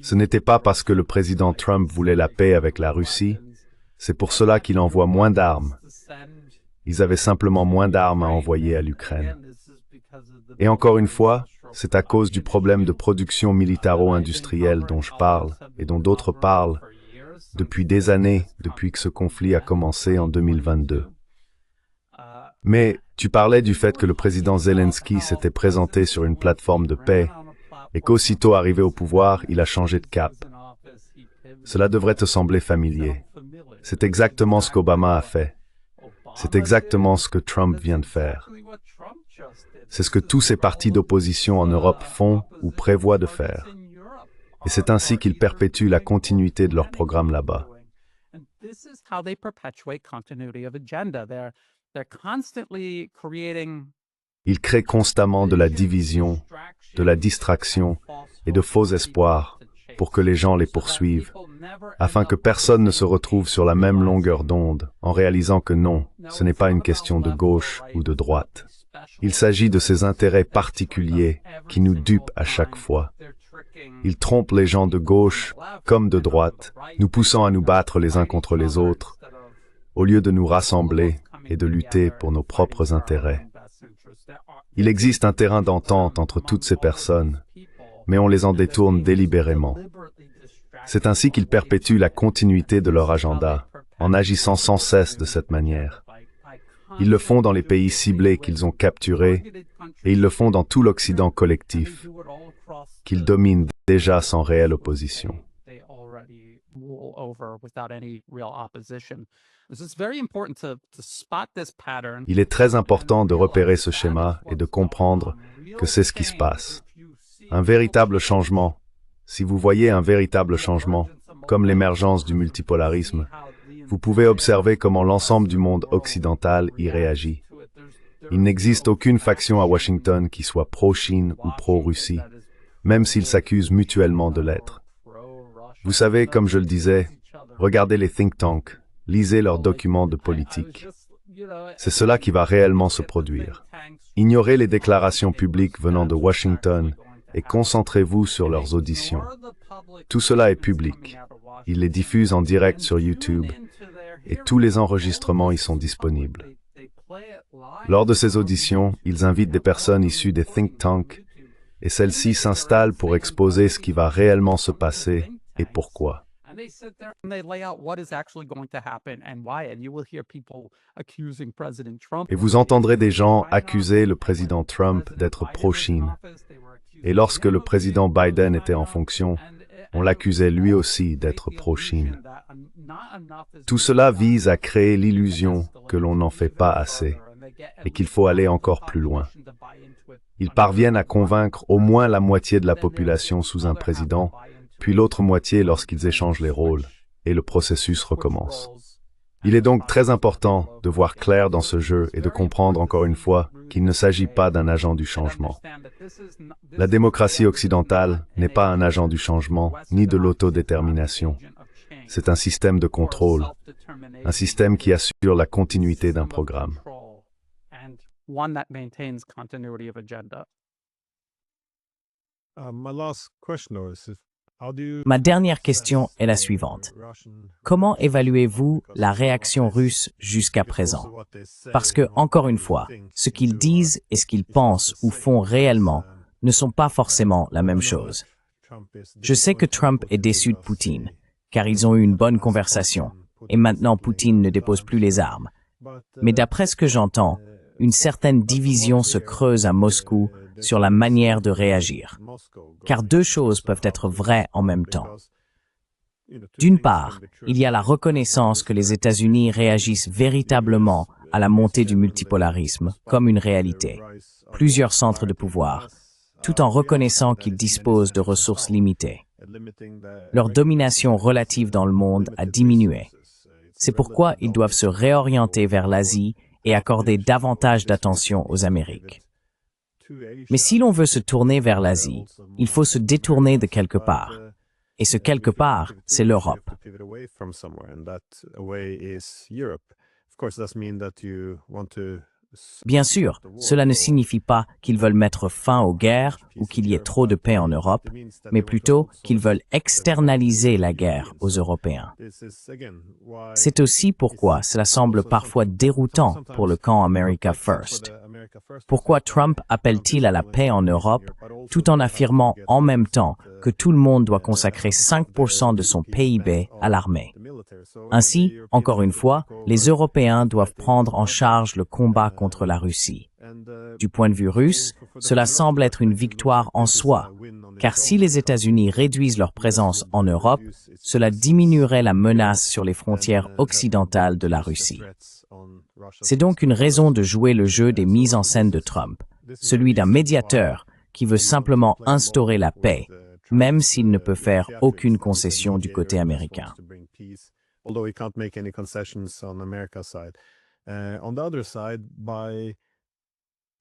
Speaker 2: Ce n'était pas parce que le président Trump voulait la paix avec la Russie, c'est pour cela qu'il envoie moins d'armes. Ils avaient simplement moins d'armes à envoyer à l'Ukraine. Et encore une fois, c'est à cause du problème de production militaro-industrielle dont je parle et dont d'autres parlent depuis des années, depuis que ce conflit a commencé en 2022. Mais tu parlais du fait que le président Zelensky s'était présenté sur une plateforme de paix et qu'aussitôt arrivé au pouvoir, il a changé de cap. Cela devrait te sembler familier. C'est exactement ce qu'Obama a fait. C'est exactement ce que Trump vient de faire. C'est ce que tous ces partis d'opposition en Europe font ou prévoient de faire. Et c'est ainsi qu'ils perpétuent la continuité de leur programme là-bas. Ils créent constamment de la division, de la distraction et de faux espoirs pour que les gens les poursuivent, afin que personne ne se retrouve sur la même longueur d'onde en réalisant que non, ce n'est pas une question de gauche ou de droite. Il s'agit de ces intérêts particuliers qui nous dupent à chaque fois. Ils trompent les gens de gauche comme de droite, nous poussant à nous battre les uns contre les autres, au lieu de nous rassembler et de lutter pour nos propres intérêts. Il existe un terrain d'entente entre toutes ces personnes, mais on les en détourne délibérément. C'est ainsi qu'ils perpétuent la continuité de leur agenda, en agissant sans cesse de cette manière. Ils le font dans les pays ciblés qu'ils ont capturés, et ils le font dans tout l'Occident collectif, qu'ils dominent déjà sans réelle opposition. Il est très important de repérer ce schéma et de comprendre que c'est ce qui se passe. Un véritable changement, si vous voyez un véritable changement, comme l'émergence du multipolarisme, vous pouvez observer comment l'ensemble du monde occidental y réagit. Il n'existe aucune faction à Washington qui soit pro-Chine ou pro-Russie, même s'ils s'accusent mutuellement de l'être. Vous savez, comme je le disais, regardez les think tanks, lisez leurs documents de politique. C'est cela qui va réellement se produire. Ignorez les déclarations publiques venant de Washington et concentrez-vous sur leurs auditions. Tout cela est public. Ils les diffusent en direct sur YouTube et tous les enregistrements y sont disponibles. Lors de ces auditions, ils invitent des personnes issues des think tanks et celles-ci s'installent pour exposer ce qui va réellement se passer et pourquoi. Et vous entendrez des gens accuser le président Trump d'être pro-Chine. Et lorsque le président Biden était en fonction, on l'accusait lui aussi d'être pro-Chine. Tout cela vise à créer l'illusion que l'on n'en fait pas assez et qu'il faut aller encore plus loin. Ils parviennent à convaincre au moins la moitié de la population sous un président, puis l'autre moitié lorsqu'ils échangent les rôles, et le processus recommence. Il est donc très important de voir clair dans ce jeu et de comprendre encore une fois qu'il ne s'agit pas d'un agent du changement. La démocratie occidentale n'est pas un agent du changement ni de l'autodétermination. C'est un système de contrôle, un système qui assure la continuité d'un programme.
Speaker 1: Ma dernière question est la suivante. Comment évaluez-vous la réaction russe jusqu'à présent? Parce que, encore une fois, ce qu'ils disent et ce qu'ils pensent ou font réellement ne sont pas forcément la même chose. Je sais que Trump est déçu de Poutine, car ils ont eu une bonne conversation, et maintenant Poutine ne dépose plus les armes. Mais d'après ce que j'entends, une certaine division se creuse à Moscou sur la manière de réagir. Car deux choses peuvent être vraies en même temps. D'une part, il y a la reconnaissance que les États-Unis réagissent véritablement à la montée du multipolarisme comme une réalité. Plusieurs centres de pouvoir, tout en reconnaissant qu'ils disposent de ressources limitées. Leur domination relative dans le monde a diminué. C'est pourquoi ils doivent se réorienter vers l'Asie et accorder davantage d'attention aux Amériques. Mais si l'on veut se tourner vers l'Asie, il faut se détourner de quelque part. Et ce quelque part, c'est l'Europe. Bien sûr, cela ne signifie pas qu'ils veulent mettre fin aux guerres ou qu'il y ait trop de paix en Europe, mais plutôt qu'ils veulent externaliser la guerre aux Européens. C'est aussi pourquoi cela semble parfois déroutant pour le camp America First. Pourquoi Trump appelle-t-il à la paix en Europe tout en affirmant en même temps que tout le monde doit consacrer 5% de son PIB à l'armée? Ainsi, encore une fois, les Européens doivent prendre en charge le combat contre la Russie. Du point de vue russe, cela semble être une victoire en soi, car si les États-Unis réduisent leur présence en Europe, cela diminuerait la menace sur les frontières occidentales de la Russie. C'est donc une raison de jouer le jeu des mises en scène de Trump, celui d'un médiateur qui veut simplement instaurer la paix, même s'il ne peut faire aucune concession du côté américain.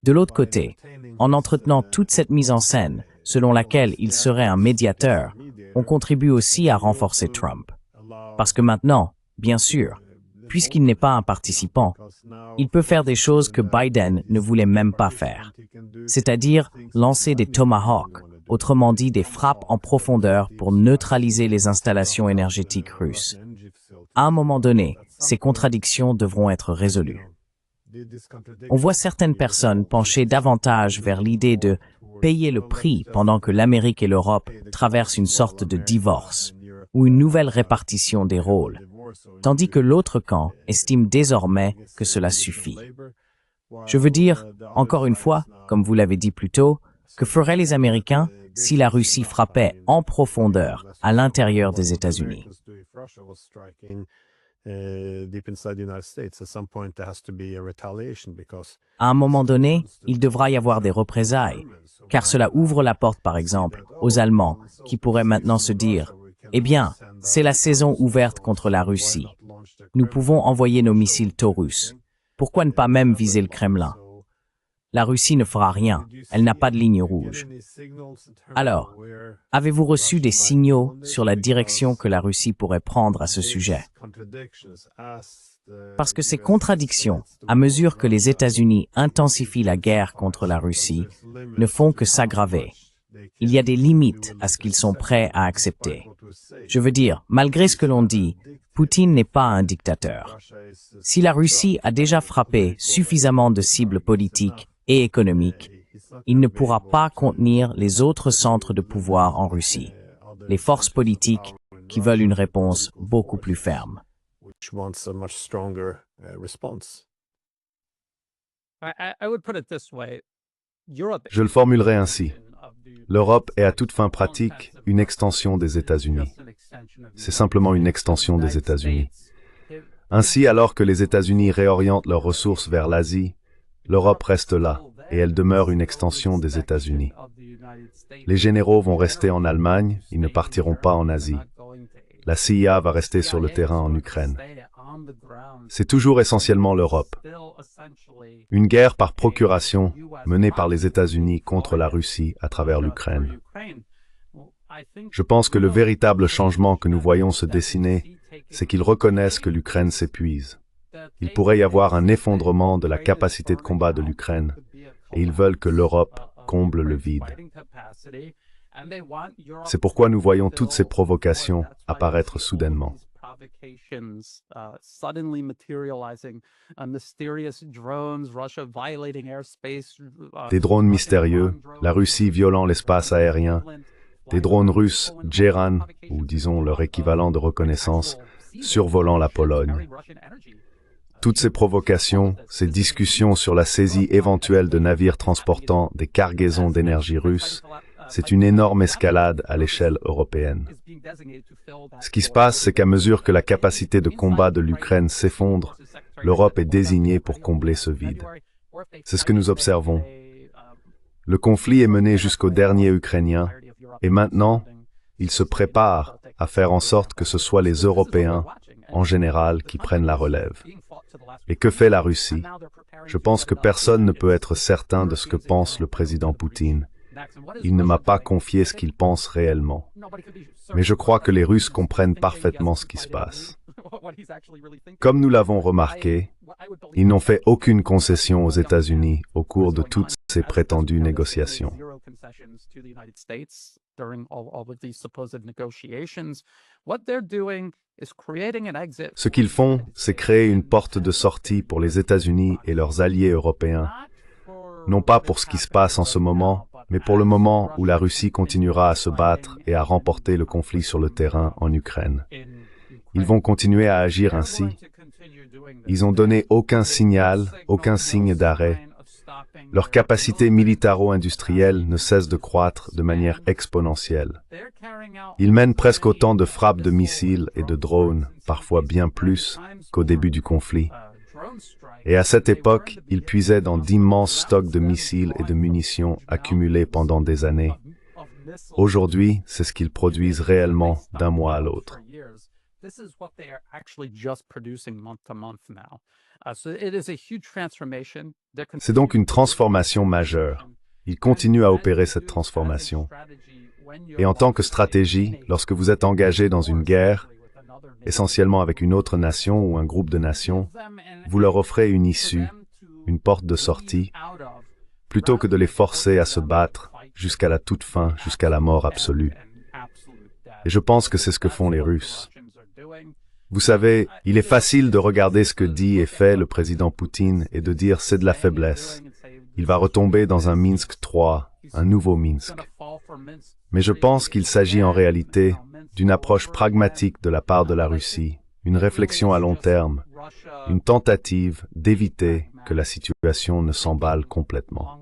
Speaker 1: De l'autre côté, en entretenant toute cette mise en scène, selon laquelle il serait un médiateur, on contribue aussi à renforcer Trump. Parce que maintenant, bien sûr, puisqu'il n'est pas un participant, il peut faire des choses que Biden ne voulait même pas faire, c'est-à-dire lancer des Tomahawks, autrement dit des frappes en profondeur pour neutraliser les installations énergétiques russes. À un moment donné, ces contradictions devront être résolues. On voit certaines personnes pencher davantage vers l'idée de payer le prix pendant que l'Amérique et l'Europe traversent une sorte de divorce ou une nouvelle répartition des rôles, tandis que l'autre camp estime désormais que cela suffit. Je veux dire, encore une fois, comme vous l'avez dit plus tôt, que feraient les Américains si la Russie frappait en profondeur à l'intérieur des États-Unis? À un moment donné, il devra y avoir des représailles, car cela ouvre la porte, par exemple, aux Allemands, qui pourraient maintenant se dire « Eh bien, c'est la saison ouverte contre la Russie. Nous pouvons envoyer nos missiles Taurus. Pourquoi ne pas même viser le Kremlin? La Russie ne fera rien, elle n'a pas de ligne rouge. » Alors, avez-vous reçu des signaux sur la direction que la Russie pourrait prendre à ce sujet? Parce que ces contradictions, à mesure que les États-Unis intensifient la guerre contre la Russie, ne font que s'aggraver. Il y a des limites à ce qu'ils sont prêts à accepter. Je veux dire, malgré ce que l'on dit, Poutine n'est pas un dictateur. Si la Russie a déjà frappé suffisamment de cibles politiques et économiques, il ne pourra pas contenir les autres centres de pouvoir en Russie, les forces politiques qui veulent une réponse beaucoup plus ferme.
Speaker 2: Je le formulerai ainsi. L'Europe est à toute fin pratique une extension des États-Unis. C'est simplement une extension des États-Unis. Ainsi, alors que les États-Unis réorientent leurs ressources vers l'Asie, l'Europe reste là, et elle demeure une extension des États-Unis. Les généraux vont rester en Allemagne, ils ne partiront pas en Asie. La CIA va rester sur le terrain en Ukraine. C'est toujours essentiellement l'Europe. Une guerre par procuration menée par les États-Unis contre la Russie à travers l'Ukraine. Je pense que le véritable changement que nous voyons se dessiner, c'est qu'ils reconnaissent que l'Ukraine s'épuise. Il pourrait y avoir un effondrement de la capacité de combat de l'Ukraine, et ils veulent que l'Europe comble le vide. C'est pourquoi nous voyons toutes ces provocations apparaître soudainement. Des drones mystérieux, la Russie violant l'espace aérien, des drones russes, Geran, ou disons leur équivalent de reconnaissance, survolant la Pologne. Toutes ces provocations, ces discussions sur la saisie éventuelle de navires transportant des cargaisons d'énergie russe, c'est une énorme escalade à l'échelle européenne. Ce qui se passe, c'est qu'à mesure que la capacité de combat de l'Ukraine s'effondre, l'Europe est désignée pour combler ce vide. C'est ce que nous observons. Le conflit est mené jusqu'au dernier Ukrainien, et maintenant, il se prépare à faire en sorte que ce soit les Européens, en général, qui prennent la relève. Et que fait la Russie? Je pense que personne ne peut être certain de ce que pense le président Poutine. Il ne m'a pas confié ce qu'il pense réellement. Mais je crois que les Russes comprennent parfaitement ce qui se passe. Comme nous l'avons remarqué, ils n'ont fait aucune concession aux États-Unis au cours de toutes ces prétendues négociations. Ce qu'ils font, c'est créer une porte de sortie pour les États-Unis et leurs alliés européens, non pas pour ce qui se passe en ce moment, mais pour le moment où la Russie continuera à se battre et à remporter le conflit sur le terrain en Ukraine. Ils vont continuer à agir ainsi. Ils n'ont donné aucun signal, aucun signe d'arrêt. Leur capacité militaro-industrielle ne cesse de croître de manière exponentielle. Ils mènent presque autant de frappes de missiles et de drones, parfois bien plus qu'au début du conflit. Et à cette époque, ils puisaient dans d'immenses stocks de missiles et de munitions accumulés pendant des années. Aujourd'hui, c'est ce qu'ils produisent réellement d'un mois à l'autre. C'est donc une transformation majeure. Ils continuent à opérer cette transformation. Et en tant que stratégie, lorsque vous êtes engagé dans une guerre, essentiellement avec une autre nation ou un groupe de nations, vous leur offrez une issue, une porte de sortie, plutôt que de les forcer à se battre jusqu'à la toute fin, jusqu'à la mort absolue. Et je pense que c'est ce que font les Russes. Vous savez, il est facile de regarder ce que dit et fait le président Poutine et de dire c'est de la faiblesse. Il va retomber dans un Minsk III, un nouveau Minsk. Mais je pense qu'il s'agit en réalité d'une approche pragmatique de la part de la Russie, une réflexion à long terme, une tentative d'éviter que la situation ne s'emballe complètement.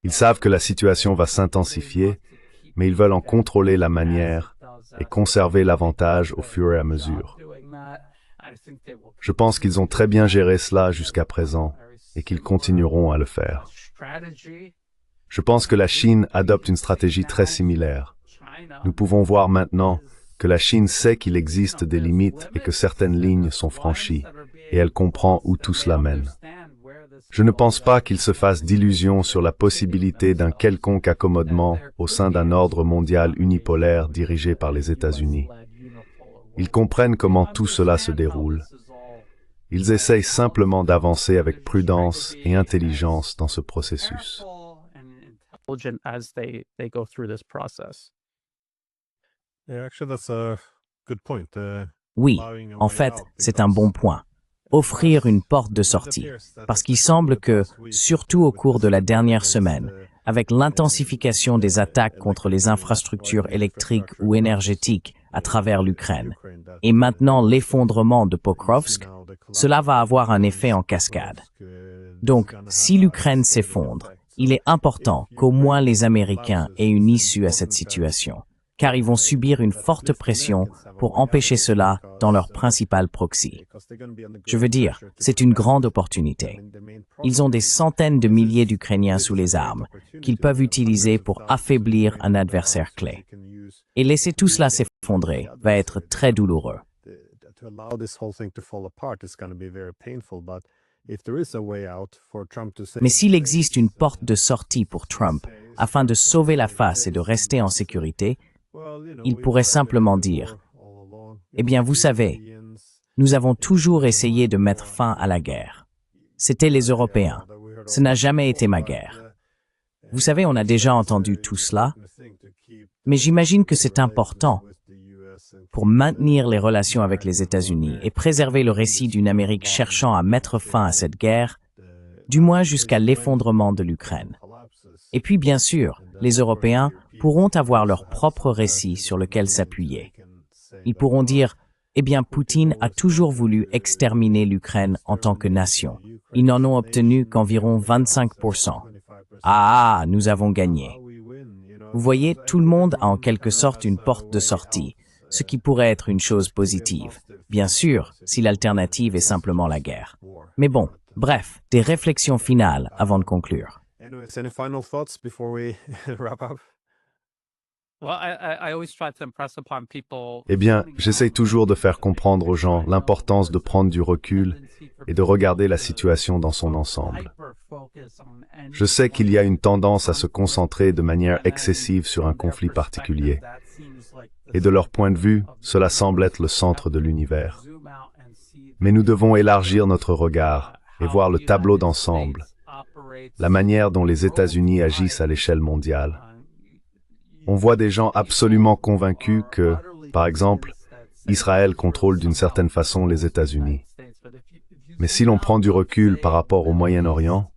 Speaker 2: Ils savent que la situation va s'intensifier, mais ils veulent en contrôler la manière et conserver l'avantage au fur et à mesure. Je pense qu'ils ont très bien géré cela jusqu'à présent et qu'ils continueront à le faire. Je pense que la Chine adopte une stratégie très similaire. Nous pouvons voir maintenant que la Chine sait qu'il existe des limites et que certaines lignes sont franchies, et elle comprend où tout cela mène. Je ne pense pas qu'il se fasse d'illusions sur la possibilité d'un quelconque accommodement au sein d'un ordre mondial unipolaire dirigé par les États-Unis. Ils comprennent comment tout cela se déroule. Ils essayent simplement d'avancer avec prudence et intelligence dans ce processus.
Speaker 1: Oui, en fait, c'est un bon point. Offrir une porte de sortie. Parce qu'il semble que, surtout au cours de la dernière semaine, avec l'intensification des attaques contre les infrastructures électriques ou énergétiques à travers l'Ukraine, et maintenant l'effondrement de Pokrovsk, cela va avoir un effet en cascade. Donc, si l'Ukraine s'effondre, il est important qu'au moins les Américains aient une issue à cette situation, car ils vont subir une forte pression pour empêcher cela dans leur principal proxy. Je veux dire, c'est une grande opportunité. Ils ont des centaines de milliers d'Ukrainiens sous les armes qu'ils peuvent utiliser pour affaiblir un adversaire clé. Et laisser tout cela s'effondrer va être très douloureux. Mais s'il existe une porte de sortie pour Trump afin de sauver la face et de rester en sécurité, il pourrait simplement dire « Eh bien, vous savez, nous avons toujours essayé de mettre fin à la guerre. C'était les Européens. Ce n'a jamais été ma guerre. Vous savez, on a déjà entendu tout cela, mais j'imagine que c'est important pour maintenir les relations avec les États-Unis et préserver le récit d'une Amérique cherchant à mettre fin à cette guerre, du moins jusqu'à l'effondrement de l'Ukraine. Et puis, bien sûr, les Européens pourront avoir leur propre récit sur lequel s'appuyer. Ils pourront dire « Eh bien, Poutine a toujours voulu exterminer l'Ukraine en tant que nation. Ils n'en ont obtenu qu'environ 25%. Ah, nous avons gagné. » Vous voyez, tout le monde a en quelque sorte une porte de sortie, ce qui pourrait être une chose positive. Bien sûr, si l'alternative est simplement la guerre. Mais bon, bref, des réflexions finales avant de conclure.
Speaker 3: Anyways, any final thoughts before we wrap up?
Speaker 2: Eh bien, j'essaye toujours de faire comprendre aux gens l'importance de prendre du recul et de regarder la situation dans son ensemble. Je sais qu'il y a une tendance à se concentrer de manière excessive sur un conflit particulier. Et de leur point de vue, cela semble être le centre de l'univers. Mais nous devons élargir notre regard et voir le tableau d'ensemble, la manière dont les États-Unis agissent à l'échelle mondiale. On voit des gens absolument convaincus que, par exemple, Israël contrôle d'une certaine façon les États-Unis. Mais si l'on prend du recul par rapport au Moyen-Orient,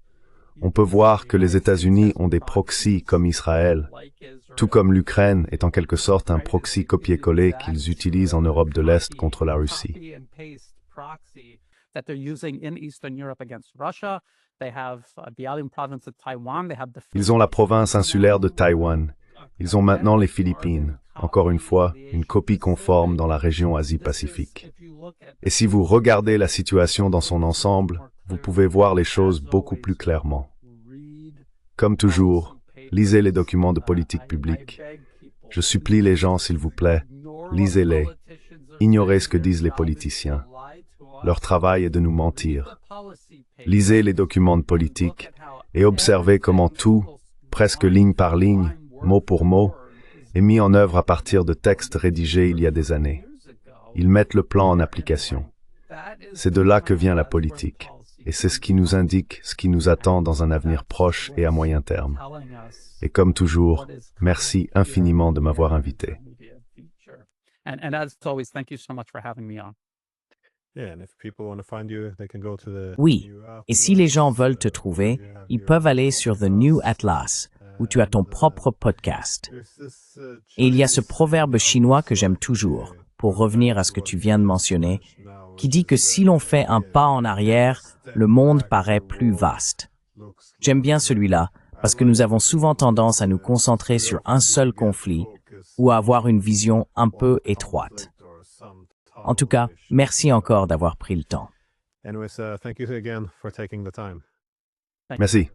Speaker 2: on peut voir que les États-Unis ont des proxys comme Israël, tout comme l'Ukraine est en quelque sorte un proxy copié-collé qu'ils utilisent en Europe de l'Est contre la Russie. Ils ont la province insulaire de Taïwan. Ils ont maintenant les Philippines, encore une fois, une copie conforme dans la région Asie-Pacifique. Et si vous regardez la situation dans son ensemble, vous pouvez voir les choses beaucoup plus clairement. Comme toujours, lisez les documents de politique publique. Je supplie les gens, s'il vous plaît, lisez-les. Ignorez ce que disent les politiciens. Leur travail est de nous mentir. Lisez les documents de politique et observez comment tout, presque ligne par ligne, mot pour mot, est mis en œuvre à partir de textes rédigés il y a des années. Ils mettent le plan en application. C'est de là que vient la politique, et c'est ce qui nous indique ce qui nous attend dans un avenir proche et à moyen terme. Et comme toujours, merci infiniment de m'avoir invité.
Speaker 1: Oui, et si les gens veulent te trouver, ils peuvent aller sur The New Atlas, où tu as ton propre podcast. Et il y a ce proverbe chinois que j'aime toujours, pour revenir à ce que tu viens de mentionner, qui dit que si l'on fait un pas en arrière, le monde paraît plus vaste. J'aime bien celui-là, parce que nous avons souvent tendance à nous concentrer sur un seul conflit ou à avoir une vision un peu étroite. En tout cas, merci encore d'avoir pris le temps.
Speaker 2: Merci.